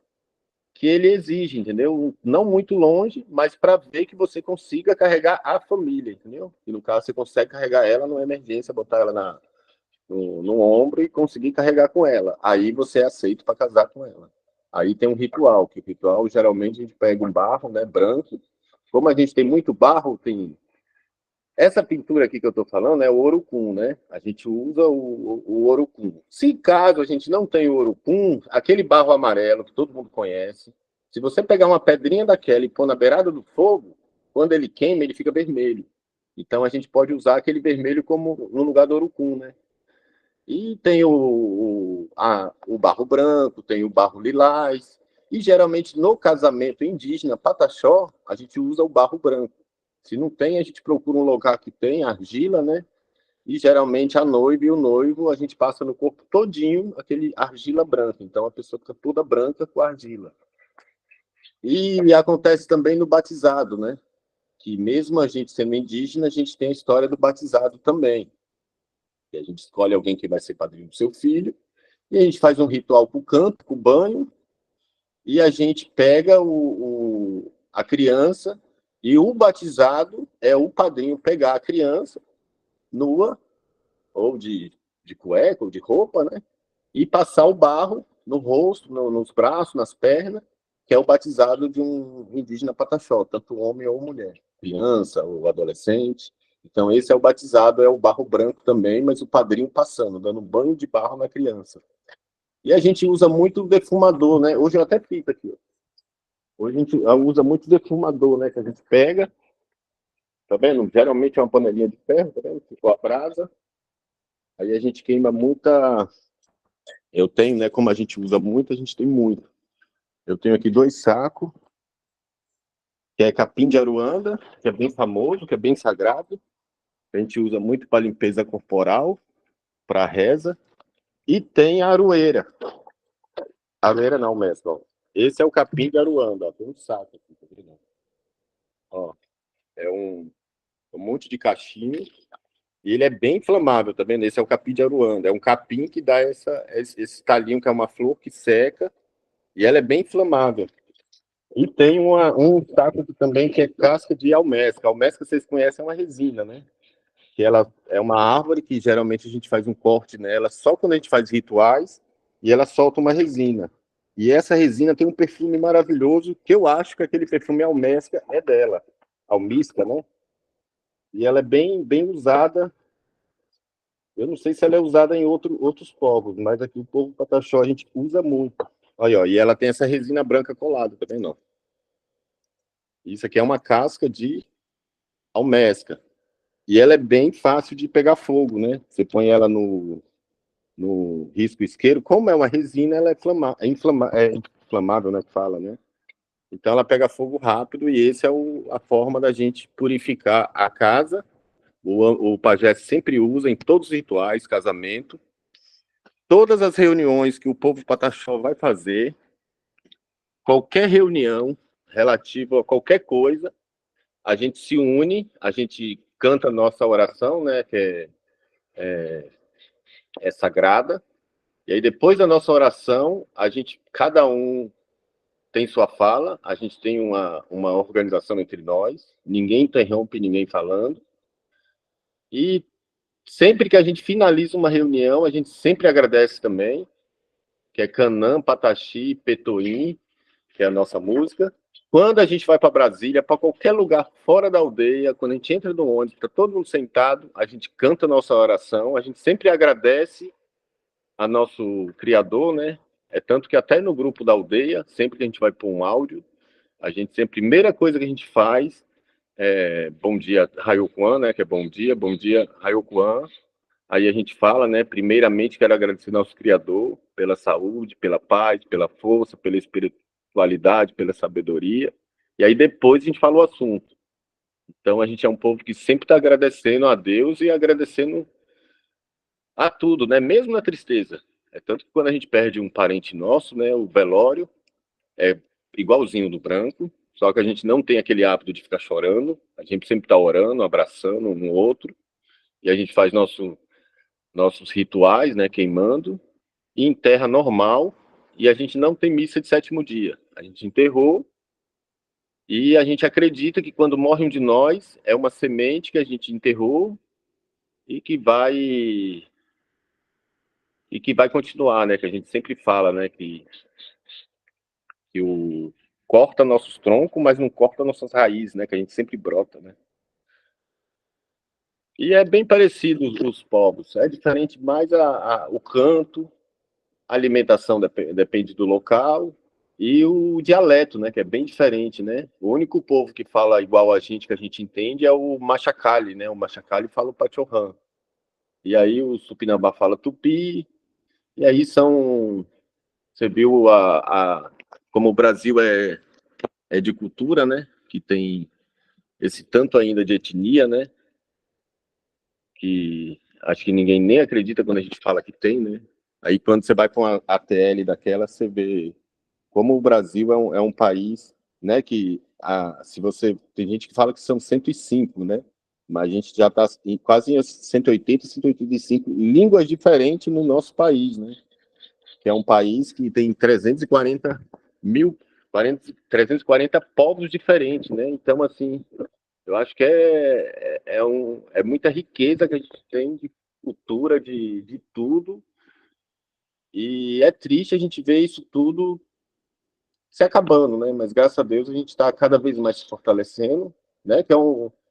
que ele exige, entendeu? Não muito longe, mas para ver que você consiga carregar a família, entendeu? E no caso você consegue carregar ela numa emergência, botar ela no ombro e conseguir carregar com ela. Aí você é aceito para casar com ela. Aí tem um ritual, que o ritual geralmente a gente pega um barro, né, branco. Como a gente tem muito barro, tem essa pintura aqui que eu estou falando é o orucum, né? A gente usa o orucum. Se caso a gente não tem o orucum, aquele barro amarelo que todo mundo conhece, se você pegar uma pedrinha daquela e pôr na beirada do fogo, quando ele queima, ele fica vermelho. Então a gente pode usar aquele vermelho como no lugar do orucum, né? E tem o barro branco, tem o barro lilás. E geralmente no casamento indígena, pataxó, a gente usa o barro branco. Se não tem, a gente procura um lugar que tem argila, né? E geralmente a noiva e o noivo, a gente passa no corpo todinho aquele argila branca. Então a pessoa fica toda branca com argila. E acontece também no batizado, né? Que mesmo a gente sendo indígena, a gente tem a história do batizado também. E a gente escolhe alguém que vai ser padrinho do seu filho, e a gente faz um ritual com o canto, com o banho, e a gente pega a criança, e o batizado é o padrinho pegar a criança nua, ou de cueca, ou de roupa, né? E passar o barro no rosto, nos braços, nas pernas, que é o batizado de um indígena pataxó, tanto homem ou mulher, criança ou adolescente. Então, esse é o batizado, é o barro branco também, mas o padrinho passando, dando um banho de barro na criança. E a gente usa muito defumador, né? Hoje eu até fico aqui. Ó. Hoje a gente usa muito defumador, né? Que a gente pega, tá vendo? Geralmente é uma panelinha de ferro, tá vendo? Ficou a brasa. Aí a gente queima muita. Eu tenho, né? Como a gente usa muito, a gente tem muito. Eu tenho aqui 2 sacos, que é capim de aruanda, que é bem famoso, que é bem sagrado. A gente usa muito para limpeza corporal, para reza. E tem a aroeira. Aroeira não, mestre, ó. Esse é o capim de Aruanda, ó. Tem um saco aqui, tá vendo? Ó, é um monte de cachinho. E ele é bem inflamável, tá vendo? Esse é o capim de Aruanda. É um capim que dá esse talinho, que é uma flor que seca. E ela é bem inflamável. E tem um saco aqui também que é casca de almesca. A almesca, vocês conhecem, é uma resina, né? Que ela é uma árvore que geralmente a gente faz um corte nela só quando a gente faz rituais e ela solta uma resina. E essa resina tem um perfume maravilhoso que eu acho que aquele perfume almesca é dela. Almisca, né? E ela é bem usada. Eu não sei se ela é usada em outros povos, mas aqui o povo pataxó a gente usa muito. Olha, ó, e ela tem essa resina branca colada, tá vendo? Isso aqui é uma casca de almesca. E ela é bem fácil de pegar fogo, né? Você põe ela no risco isqueiro. Como é uma resina, ela é inflamável, né? Que fala, né? Então ela pega fogo rápido e esse é a forma da gente purificar a casa. O pajé sempre usa em todos os rituais, casamento. Todas as reuniões que o povo pataxó vai fazer, qualquer reunião relativa a qualquer coisa, a gente se une, a gente canta a nossa oração, né? Que é sagrada. E aí, depois da nossa oração, cada um tem sua fala, a gente tem uma organização entre nós, ninguém interrompe ninguém falando. E sempre que a gente finaliza uma reunião, a gente sempre agradece também, que é Canã, Pataxi, Petoim, que é a nossa música. Quando a gente vai para Brasília, para qualquer lugar fora da aldeia, quando a gente entra no ônibus, está todo mundo sentado, a gente canta a nossa oração, a gente sempre agradece a nosso criador, né? É tanto que até no grupo da aldeia, sempre que a gente vai pôr um áudio, a primeira coisa que a gente faz é bom dia, Rayokuan, né? Que é bom dia, Rayokuan. Aí a gente fala, né? Primeiramente, quero agradecer ao nosso Criador pela saúde, pela paz, pela força, pela espiritualidade, pela sabedoria. E aí depois a gente fala o assunto. Então a gente é um povo que sempre está agradecendo a Deus e agradecendo a tudo, né? Mesmo na tristeza. É tanto que quando a gente perde um parente nosso, né? O velório é igualzinho do branco, só que a gente não tem aquele hábito de ficar chorando. A gente sempre está orando, abraçando um outro. E a gente faz nossos rituais, né? Queimando. E enterra normal. E a gente não tem missa de sétimo dia. A gente enterrou. E a gente acredita que quando morre um de nós, é uma semente que a gente enterrou e que vai continuar, né? Que a gente sempre fala, né? Que corta nossos troncos, mas não corta nossas raízes, né? Que a gente sempre brota, né? E é bem parecido os povos. É diferente mais o canto, a alimentação depende do local e o dialeto, né? Que é bem diferente, né? O único povo que fala igual a gente, que a gente entende, é o Machacali, né? O Machacali fala o Pachorrã. E aí o Supinambá fala Tupi. E aí você viu como o Brasil é de cultura, né? Que tem esse tanto ainda de etnia, né? Que acho que ninguém nem acredita quando a gente fala que tem, né? Aí quando você vai com a ATL daquela, você vê como o Brasil é um país, né? Se você tem gente que fala que são 105, né? Mas a gente já está quase em 180, 185 línguas diferentes no nosso país, né? Que é um país que tem 340 povos diferentes, né? Então, assim, eu acho que é muita riqueza que a gente tem de cultura, de tudo, e é triste a gente ver isso tudo se acabando, né? Mas graças a Deus a gente está cada vez mais se fortalecendo, né?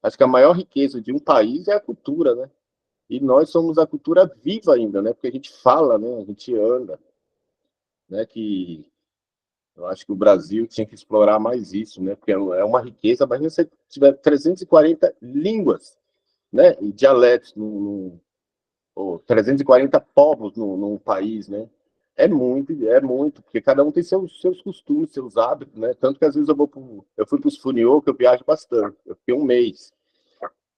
Acho que a maior riqueza de um país é a cultura, né? E nós somos a cultura viva ainda, né? Porque a gente fala, né? A gente anda, né? Que eu acho que o Brasil tinha que explorar mais isso, né? Porque é uma riqueza. Imagina se você tiver 340 línguas, né? E dialetos, ou 340 povos num país, né? É muito, porque cada um tem seus costumes, seus hábitos, né? Tanto que às vezes eu fui para os Funiô, que eu viajo bastante. Eu fiquei um mês.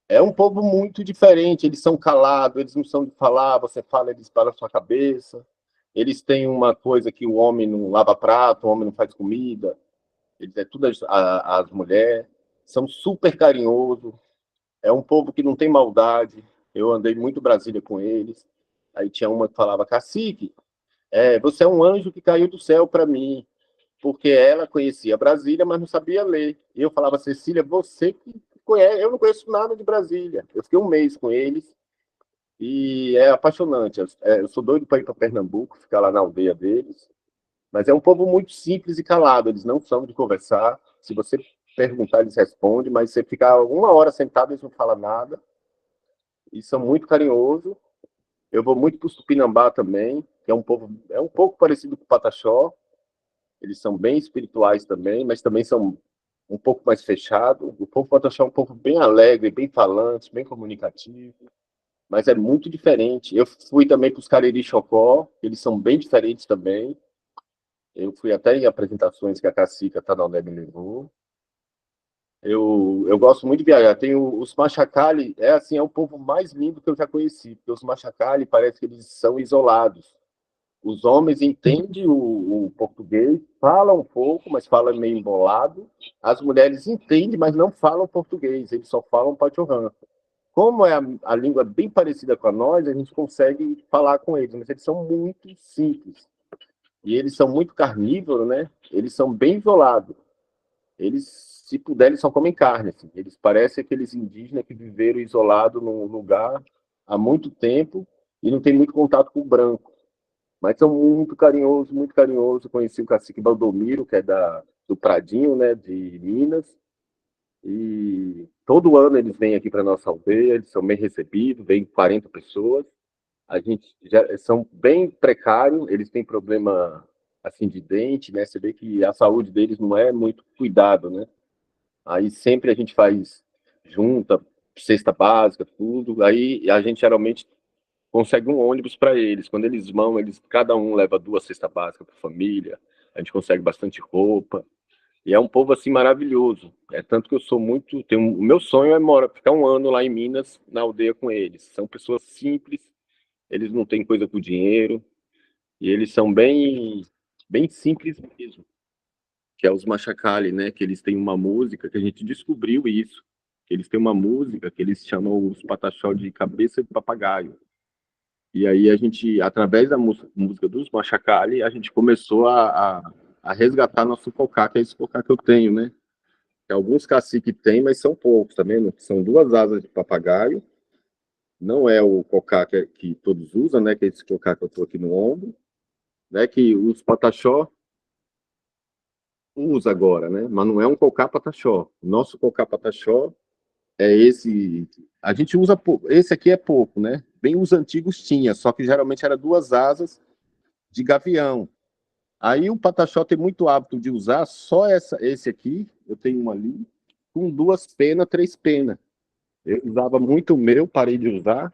É um povo muito diferente, eles são calados, eles não são de falar, você fala, eles param a sua cabeça. Eles têm uma coisa que o homem não lava prato, o homem não faz comida, eles é tudo as mulheres. São super carinhosos, é um povo que não tem maldade. Eu andei muito Brasília com eles. Aí tinha uma que falava, cacique, você é um anjo que caiu do céu para mim, porque ela conhecia Brasília, mas não sabia ler. E eu falava, Cecília, você que conhece, eu não conheço nada de Brasília. Eu fiquei um mês com eles e é apaixonante. Eu sou doido para ir para Pernambuco, ficar lá na aldeia deles. Mas é um povo muito simples e calado, eles não são de conversar. Se você perguntar, eles respondem, mas você ficar uma hora sentado, eles não falam nada. E são muito carinhosos. Eu vou muito para o Tupinambá também, que é um pouco parecido com o Pataxó. Eles são bem espirituais também, mas também são um pouco mais fechados. O povo Pataxó é um povo bem alegre, bem falante, bem comunicativo, mas é muito diferente. Eu fui também para os Cariri Chocó, eles são bem diferentes também. Eu fui até em apresentações que a Cacica Tanaldé me levou. Eu gosto muito de viajar. Tem os Machacali, é assim, é o povo mais lindo que eu já conheci, porque os Machacali parece que eles são isolados. Os homens entendem o português, falam um pouco, mas falam meio embolado. As mulheres entendem, mas não falam português, eles só falam pachorrã. Como é a língua bem parecida com a nós, a gente consegue falar com eles, mas eles são muito simples. E eles são muito carnívoros, né? Eles são bem isolados. Eles, se puder, eles só comem carne. Assim. Eles parecem aqueles indígenas que viveram isolados num lugar há muito tempo e não tem muito contato com o branco. Mas são muito carinhosos, muito carinhosos. Conheci o cacique Baldomiro, que é do Pradinho, né, de Minas. E todo ano eles vêm aqui para nossa aldeia, eles são bem recebidos, vêm 40 pessoas. A gente já são bem precários, eles têm problema assim de dente, né? Você vê que a saúde deles não é muito cuidado, né? Aí sempre a gente faz junta, cesta básica, tudo. Aí a gente geralmente consegue um ônibus para eles. Quando eles vão, eles cada um leva duas cestas básicas para a família. A gente consegue bastante roupa. E é um povo assim maravilhoso. É tanto que eu sou muito, o meu sonho é morar, ficar um ano lá em Minas, na aldeia com eles. São pessoas simples, eles não têm coisa com dinheiro e eles são bem simples mesmo. Que é os Machacali, né? Que eles têm uma música que a gente descobriu isso. Que eles têm uma música que eles chamam os Pataxó de cabeça de papagaio. E aí a gente, através da música dos Machacali, a gente começou a resgatar nosso cocá, que é esse cocá que eu tenho, né? Que alguns caciques têm, mas são poucos, tá vendo? São duas asas de papagaio. Não é o cocá que todos usam, né? Que é esse cocá que eu tô aqui no ombro, né? Que os Pataxó usa agora, né? Mas não é um cocá pataxó. Nosso cocá pataxó é esse. A gente usa esse aqui é pouco, né? Bem os antigos tinha, só que geralmente era duas asas de gavião. Aí o pataxó tem muito hábito de usar só esse aqui. Eu tenho um ali com duas penas, três penas. Eu usava muito o meu, parei de usar.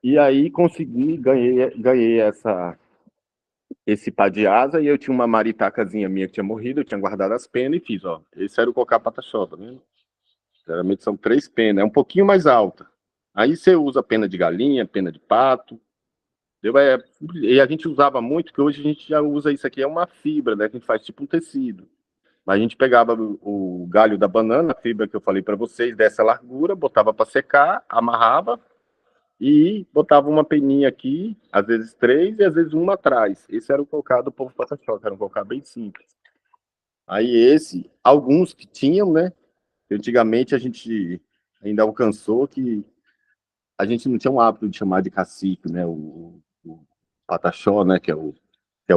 E aí consegui, ganhei esse pá de asa e eu tinha uma maritacazinha minha que tinha morrido, eu tinha guardado as penas e fiz, ó. Esse era o cocá pataxó, tá vendo? Geralmente são três penas, é um pouquinho mais alta. Aí você usa pena de galinha, pena de pato. Entendeu? E a gente usava muito, que hoje a gente já usa isso aqui, é uma fibra, né? Que a gente faz tipo um tecido. Mas a gente pegava o galho da banana, a fibra que eu falei para vocês, dessa largura, botava para secar, amarrava e botava uma peninha aqui, às vezes três e às vezes uma atrás. Esse era o cocá do povo pataxó, que era um cocá bem simples. Aí alguns que tinham, né? Antigamente a gente ainda alcançou que a gente não tinha um hábito de chamar de cacique, né? O Pataxó, né? Que é o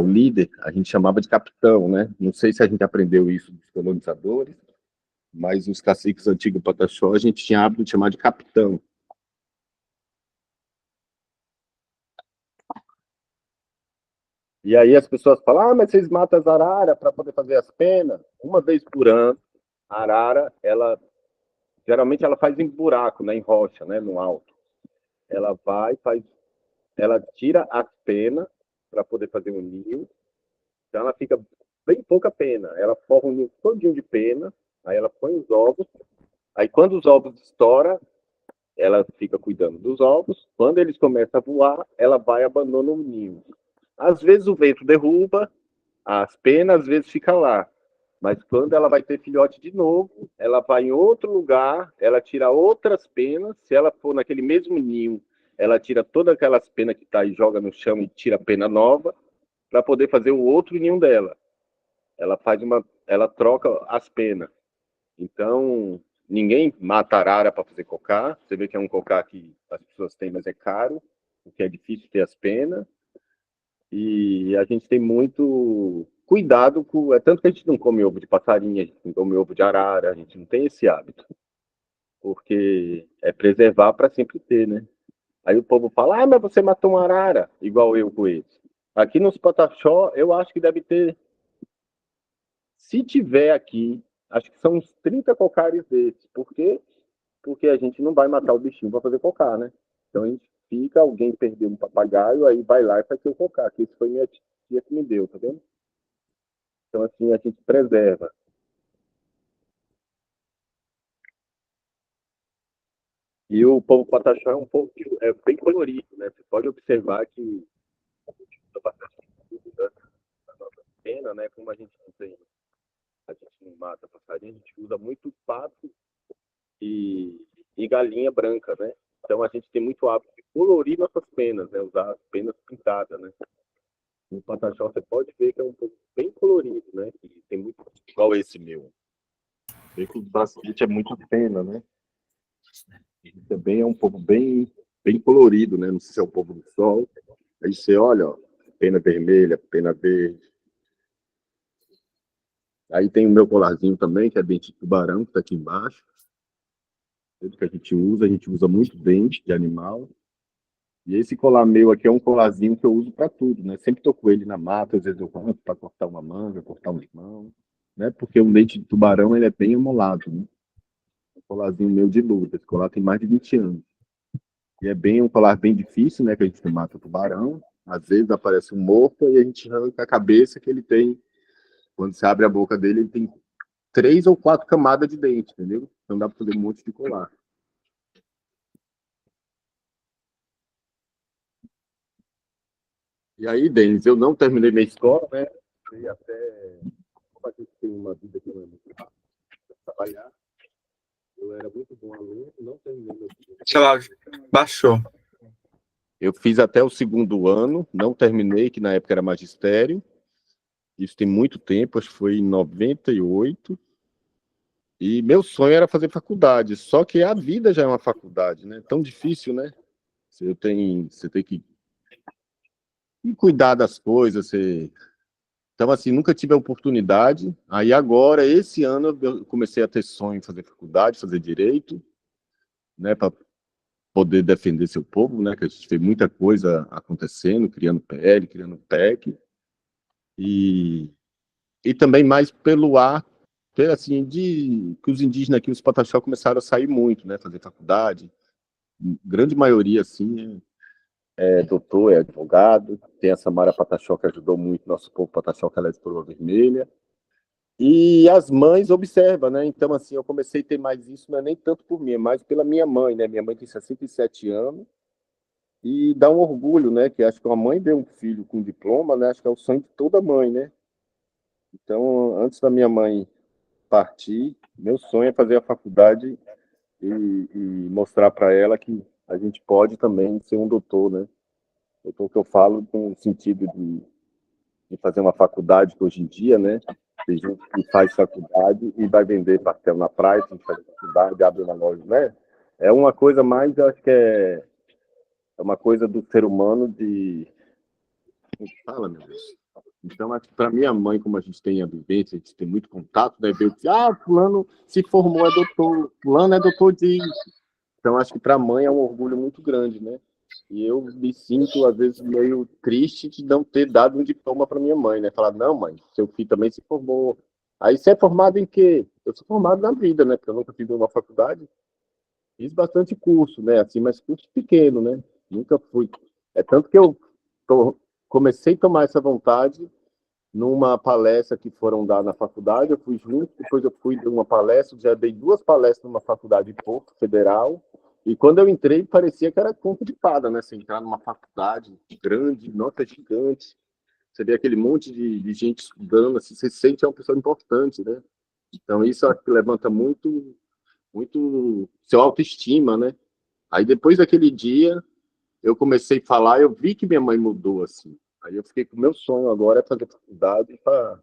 líder, a gente chamava de capitão, né? Não sei se a gente aprendeu isso dos colonizadores, mas os caciques antigos Pataxó a gente tinha hábito de chamar de capitão. E aí as pessoas falam, mas vocês matam as araras para poder fazer as penas? Uma vez por ano, a arara, geralmente ela faz em buraco, né? Em rocha, né? No alto. Ela vai, ela tira as penas para poder fazer um ninho. Então ela fica bem pouca pena. Ela forra um ninho todinho de pena, aí ela põe os ovos Aí quando os ovos estouram, ela fica cuidando dos ovos. Quando eles começam a voar, ela vai e abandona o ninho. Às vezes o vento derruba as penas, às vezes fica lá. Mas quando ela vai ter filhote de novo, ela vai em outro lugar, ela tira outras penas. Se ela for naquele mesmo ninho, ela tira todas aquelas penas que tá e joga no chão e tira pena nova para poder fazer o outro ninho dela. Ela troca as penas. Então, ninguém mata arara para fazer cocá. Você vê que é um cocá que as pessoas têm, mas é caro, porque é difícil ter as penas. E a gente tem muito cuidado com. É tanto que a gente não come ovo de passarinho, a gente não come ovo de arara, a gente não tem esse hábito. Porque é preservar para sempre ter, né? Aí o povo fala, mas você matou uma arara, igual eu com eles. Aqui nos Pataxó, eu acho que deve ter, se tiver aqui, acho que são uns 30 cocares desses. Por quê? Porque a gente não vai matar o bichinho para fazer cocar, né? Então a gente fica, alguém perdeu um papagaio, aí vai lá e faz seu cocar, que isso foi minha tia que me deu, tá vendo? Então assim, a gente preserva. E o povo pataxó é um povo que é bem colorido, né? Você pode observar que a gente usa bastante cultura na nossa pena, né? Como a gente não tem, a gente não mata passarinho, a gente usa muito pato e galinha branca, né? Então a gente tem muito hábito de colorir nossas penas, né? Usar as penas pintadas, né? No Pataxó você pode ver que é um pouco bem colorido, né? E tem muito igual esse meu. Vê que o basquete é muito pena, né? E também é um povo bem colorido, né? Não sei se é o povo do sol. Aí você olha, ó, pena vermelha, pena verde. Aí tem o meu colarzinho também, que é dente de tubarão, que tá aqui embaixo. Tudo que a gente usa muito dente de animal. E esse colar meu aqui é um colarzinho que eu uso para tudo, né? Sempre tô com ele na mata, às vezes eu corto para cortar uma manga, cortar um limão, né? Porque um dente de tubarão ele é bem amolado, né? Um colarzinho meu de luta. Esse colar tem mais de 20 anos. E é bem um colar bem difícil, né? Que a gente mata o tubarão. Às vezes aparece um morto e a gente arranca a cabeça que ele tem. Quando você abre a boca dele, ele tem 3 ou 4 camadas de dente, entendeu? Então dá para fazer um monte de colar. E aí, Denis, eu não terminei minha escola, né? E até como a gente tem uma vida que não é muito fácil trabalhar, eu era muito bom aluno, não terminei meu curso. Sei lá, baixou. Eu fiz até o segundo ano, não terminei, que na época era magistério. Isso tem muito tempo, acho que foi em 98. E meu sonho era fazer faculdade, só que a vida já é uma faculdade, né? Tão difícil, né? Você tem que cuidar das coisas. Então, assim, nunca tive a oportunidade. Aí agora, esse ano, eu comecei a ter sonho em fazer faculdade, fazer direito, né? Para poder defender seu povo, né? Que a gente vê muita coisa acontecendo, criando PL, criando PEC. E, e também mais pelo ar, assim, que os indígenas aqui, os pataxó, começaram a sair muito, né? Fazer faculdade. Grande maioria, assim, é doutor, é advogado. Tem a Samara Pataxó, que ajudou muito nosso povo Pataxó, que ela é de Coroa Vermelha. E as mães observam, né? Então, assim, eu comecei a ter mais isso, não é nem tanto por mim, é mais pela minha mãe, né? Minha mãe tem 67 anos e dá um orgulho, né? Que acho que uma mãe ver um filho com diploma, né? Acho que é o sonho de toda mãe, né? Então, antes da minha mãe partir, meu sonho é fazer a faculdade e mostrar para ela que a gente pode também ser um doutor, né? Doutor que eu falo com o sentido de fazer uma faculdade, que hoje em dia, né? Tem gente que faz faculdade e vai vender pastel na praia, tem gente que faz faculdade, abre uma loja, né? É uma coisa mais, eu acho que é uma coisa do ser humano de... Como que fala, meu Deus? Então, acho que para minha mãe, como a gente tem a vivência, a gente tem muito contato, né? Ver que, fulano se formou, é doutor, fulano é doutor disso. Então, acho que para a mãe é um orgulho muito grande, né? E eu me sinto, às vezes, meio triste de não ter dado um diploma para minha mãe, né? Falar, não, mãe, seu filho também se formou. Aí você é formado em quê? Eu sou formado na vida, né? Porque eu nunca fiz uma faculdade. Fiz bastante curso, né? Assim, mas curso pequeno, né? Nunca fui. É tanto que eu comecei a tomar essa vontade numa palestra que foram dar na faculdade, eu fui junto, depois eu fui de uma palestra, já dei 2 palestras numa faculdade de Porto Federal, e quando eu entrei, parecia que era conto de fada, né? Você entrar numa faculdade grande, nota gigante, você vê aquele monte de gente estudando, assim, você se sente uma pessoa importante, né? Então isso acho que levanta muito, muito seu autoestima, né? Aí depois daquele dia, eu comecei a falar, eu vi que minha mãe mudou, assim. Aí eu fiquei com o meu sonho agora é fazer faculdade para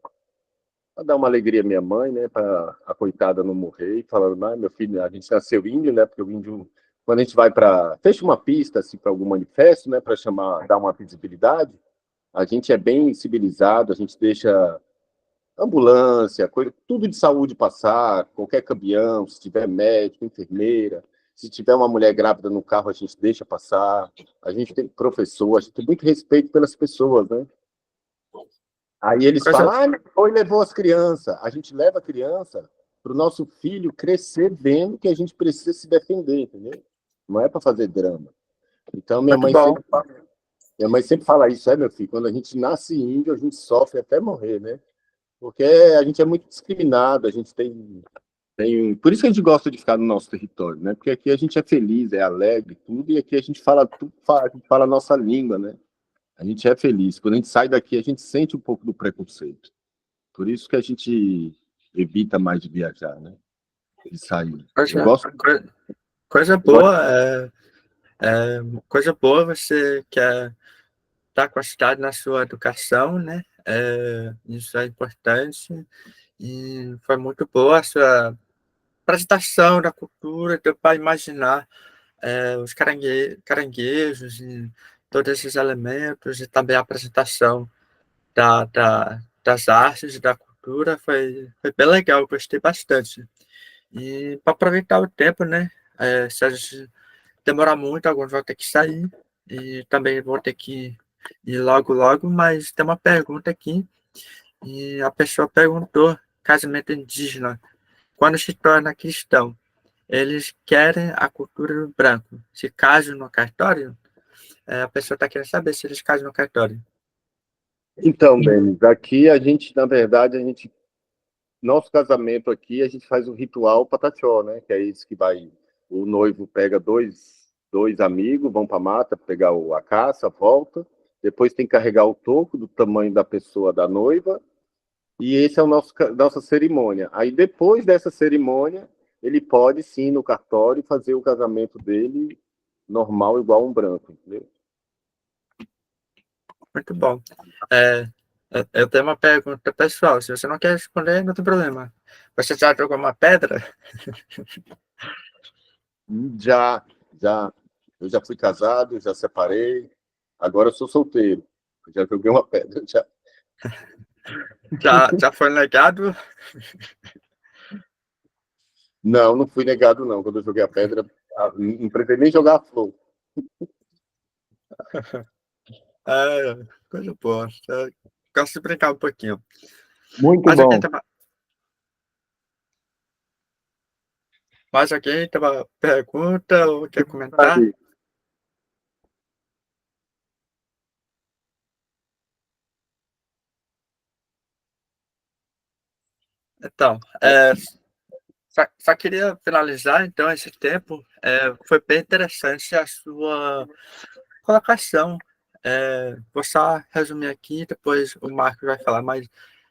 dar uma alegria à minha mãe, né? Para a coitada não morrer. E falando, ah, meu filho, a gente nasceu índio, né? Porque o índio, quando a gente vai para. Fecha uma pista, assim, para algum manifesto, né? Para chamar, dar uma visibilidade, a gente é bem civilizado, a gente deixa ambulância, coisa, tudo de saúde passar, qualquer caminhão, se tiver médico, enfermeira, se tiver uma mulher grávida no carro, a gente deixa passar. A gente tem professor, a gente tem muito respeito pelas pessoas, né? Aí eles Coisa, falam, ah, foi levou as crianças. A gente leva a criança para o nosso filho crescer vendo que a gente precisa se defender, entendeu? Não é para fazer drama. Então, muito bom. minha mãe sempre fala isso, é, meu filho, quando a gente nasce índio, a gente sofre até morrer, né? Porque a gente é muito discriminado, a gente tem. Por isso que a gente gosta de ficar no nosso território, né? Porque aqui a gente é feliz, é alegre, tudo, e aqui a gente fala tudo, a gente fala a nossa língua, né? A gente é feliz. Quando a gente sai daqui, a gente sente um pouco do preconceito. Por isso que a gente evita mais de viajar, né? De sair. Eu Coisa, gosto. coisa Eu gosto. boa, coisa boa você quer estar com a cidade na sua educação, né? Isso é importante. E foi muito boa a sua apresentação da cultura, deu para imaginar os caranguejos e todos esses elementos, e também a apresentação das artes e da cultura foi bem legal, gostei bastante. E para aproveitar o tempo, né? Se a gente demorar muito, alguns vão ter que sair, e também vou ter que ir logo, logo, mas tem uma pergunta aqui, e a pessoa perguntou, casamento indígena, quando se torna cristão, eles querem a cultura do branco, se casam no cartório? A pessoa está querendo saber se eles casam no cartório. Então, Denis, aqui a gente, na verdade, nosso casamento aqui, a gente faz o ritual pataxó, né? Que é isso que vai. O noivo pega dois amigos, vão para a mata pegar a caça, volta. Depois tem que carregar o toco do tamanho da pessoa da noiva. E esse é o nossa cerimônia. Aí depois dessa cerimônia, ele pode sim no cartório fazer o casamento dele normal, igual um branco, entendeu? Muito bom. É, eu tenho uma pergunta pessoal. Se você não quer responder, não tem problema. Você já jogou uma pedra? Já, já. Eu já fui casado, já separei. Agora eu sou solteiro. Eu já joguei uma pedra. Já. Já foi negado? Não, não fui negado, não. Quando eu joguei a pedra, não preferi nem jogar a flor. Coisa boa. Eu gosto de brincar um pouquinho. Muito Mas alguém bom. tem uma pergunta ou quer comentar? Aí. Então, só queria finalizar, então, esse tempo. Foi bem interessante a sua colocação. Vou só resumir aqui, depois o Marco vai falar, mas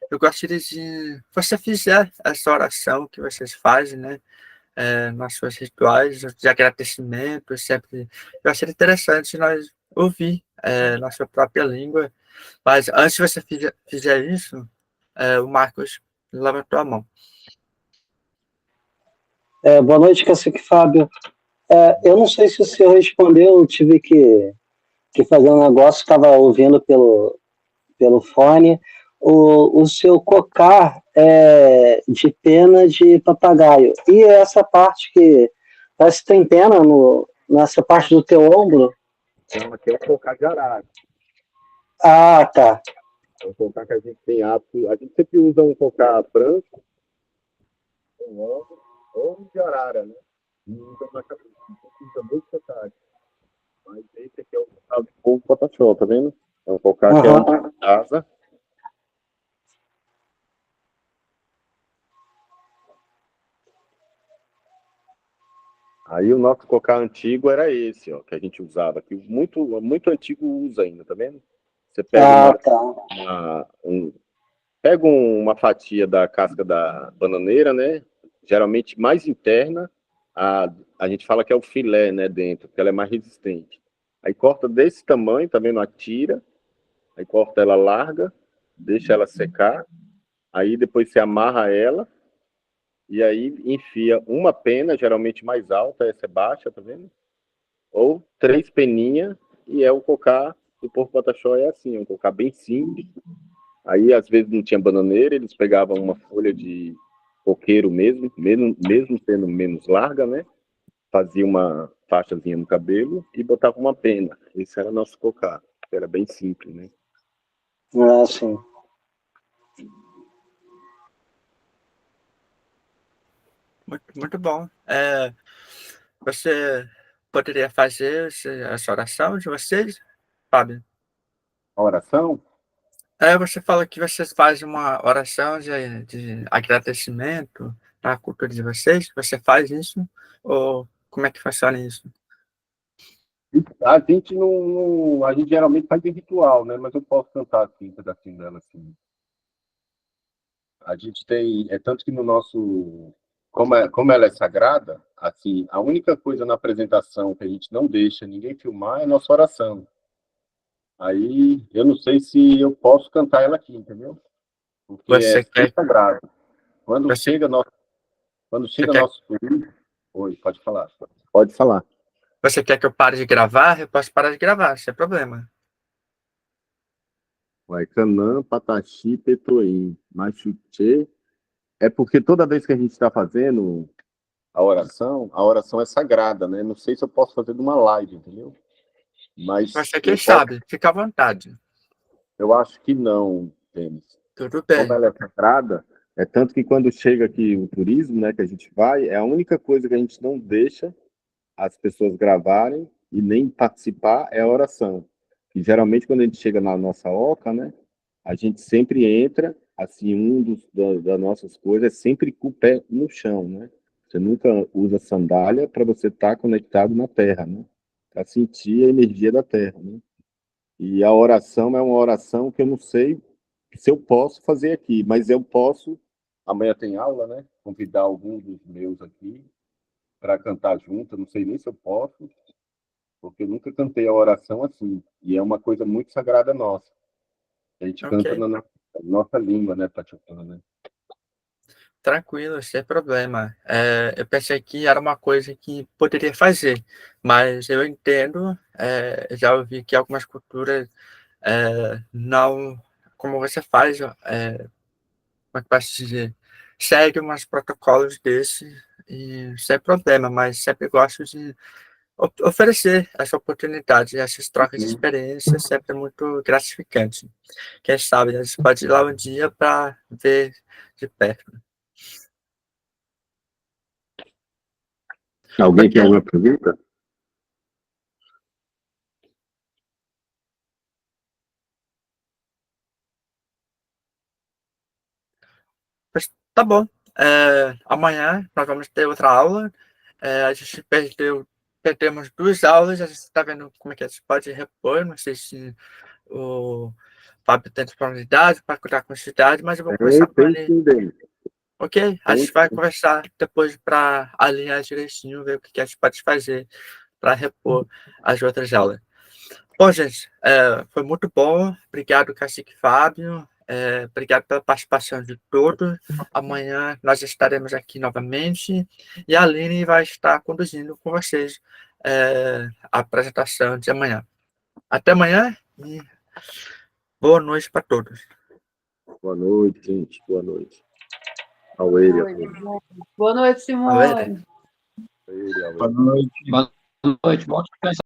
eu gostaria de você fizer essa oração que vocês fazem, né? Nas suas rituais de agradecimento, sempre. Eu achei interessante nós ouvir na sua própria língua, mas antes de você fizer isso, o Marcos levantou a mão. Boa noite, Cacique Fábio. Eu não sei se o senhor respondeu, eu tive que fazer um negócio, estava ouvindo pelo fone. O seu cocar é de pena de papagaio. E essa parte que parece que tem pena nessa parte do teu ombro? Não, aqui é o cocar de arara. Ah, tá. É um cocar que a gente tem hábito. A gente sempre usa um cocar branco, ou de arara, né? E usa na cabeça. A gente usa muito cocar. Mas esse aqui é o cocar do povo Pataxó, tá vendo? É um cocar que é uma casa. Aí o nosso cocá antigo era esse, ó, que a gente usava, que muito antigo usa ainda, tá vendo? Você pega uma fatia da casca da bananeira, né? Geralmente mais interna, a gente fala que é o filé, né, dentro, porque ela é mais resistente. Aí corta desse tamanho, tá vendo? A tira, aí corta ela larga, deixa ela secar, aí depois você amarra ela, e aí enfia uma pena, geralmente mais alta, essa é baixa, tá vendo? Ou 3 peninhas, e é o cocá do porco pataxó, é assim, é um cocá bem simples. Aí, às vezes, não tinha bananeira, eles pegavam uma folha de coqueiro mesmo sendo menos larga, né? Fazia uma faixazinha no cabelo e botava uma pena. Esse era nosso cocá, era bem simples, né? Ah, sim. Muito bom. Você poderia fazer essa oração de vocês, Fábio? A oração? Você fala que vocês fazem uma oração de agradecimento à cultura de vocês. Você faz isso? Ou como é que funciona isso? A gente a gente geralmente faz em ritual, né? Mas eu posso cantar assim, um pedacinho dela assim. A gente tem, é tanto que no nosso, como ela é sagrada, assim, a única coisa na apresentação que a gente não deixa ninguém filmar é a nossa oração. Aí eu não sei se eu posso cantar ela aqui, entendeu? Porque é Você bem quer, sagrado. Quando você, chega nosso, quando você chega quer, nosso turismo, oi, pode falar. Pode falar. você quer que eu pare de gravar? Eu posso parar de gravar, sem problema. Vai Canã, Pataxi, Petroim, Machu Picchu. É porque toda vez que a gente está fazendo a oração é sagrada, né? Não sei se eu posso fazer numa live, entendeu? Mas Você quem eu posso, sabe, fica à vontade. eu acho que não, Denis. Tudo Como bem. ela é sagrada, é tanto que quando chega aqui o turismo, né, que a gente vai, é a única coisa que a gente não deixa as pessoas gravarem e nem participar é a oração. E geralmente quando a gente chega na nossa oca, né, a gente sempre entra, assim, das nossas coisas é sempre com o pé no chão, né? Você nunca usa sandália para você estar conectado na terra, né? Para sentir a energia da terra, né? E a oração é uma oração que eu não sei se eu posso fazer aqui, mas eu posso. Amanhã tem aula, né? Convidar alguns dos meus aqui para cantar junto. Eu não sei nem se eu posso, porque eu nunca cantei a oração assim. E é uma coisa muito sagrada nossa. A gente canta Ok. na nossa língua, né, Patiocana, né? Tranquilo, sem problema. Eu pensei que era uma coisa que poderia fazer, mas eu entendo, já ouvi que algumas culturas não, como você faz, como é que posso dizer, segue umas protocolos desse e sem problema, mas sempre gosto de oferecer essa oportunidade, essas trocas de Sim. experiência, sempre é muito gratificante. Quem sabe a gente pode ir lá um dia para ver de perto. Alguém tem Ok. alguma pergunta? Mas tá bom. Amanhã nós vamos ter outra aula. A gente perdemos 2 aulas. A gente está vendo como é que a gente pode repor. Não sei se o Fábio tem disponibilidade para cuidar com a cidade, mas eu vou conversar com Tem ele. sim, Denis. Ok? A Tem gente vai sim. conversar depois para alinhar direitinho, ver o que a gente pode fazer para repor as outras aulas. Bom, gente, foi muito bom. Obrigado, Cacique Fábio. Obrigado pela participação de todos. Amanhã nós estaremos aqui novamente e a Aline vai estar conduzindo com vocês a apresentação de amanhã. Até amanhã e boa noite para todos. Boa noite, gente. Boa noite. Auênia. Boa noite, Valeu. Simone. Auênia, Boa Auênia. noite. Boa noite, bom descanso.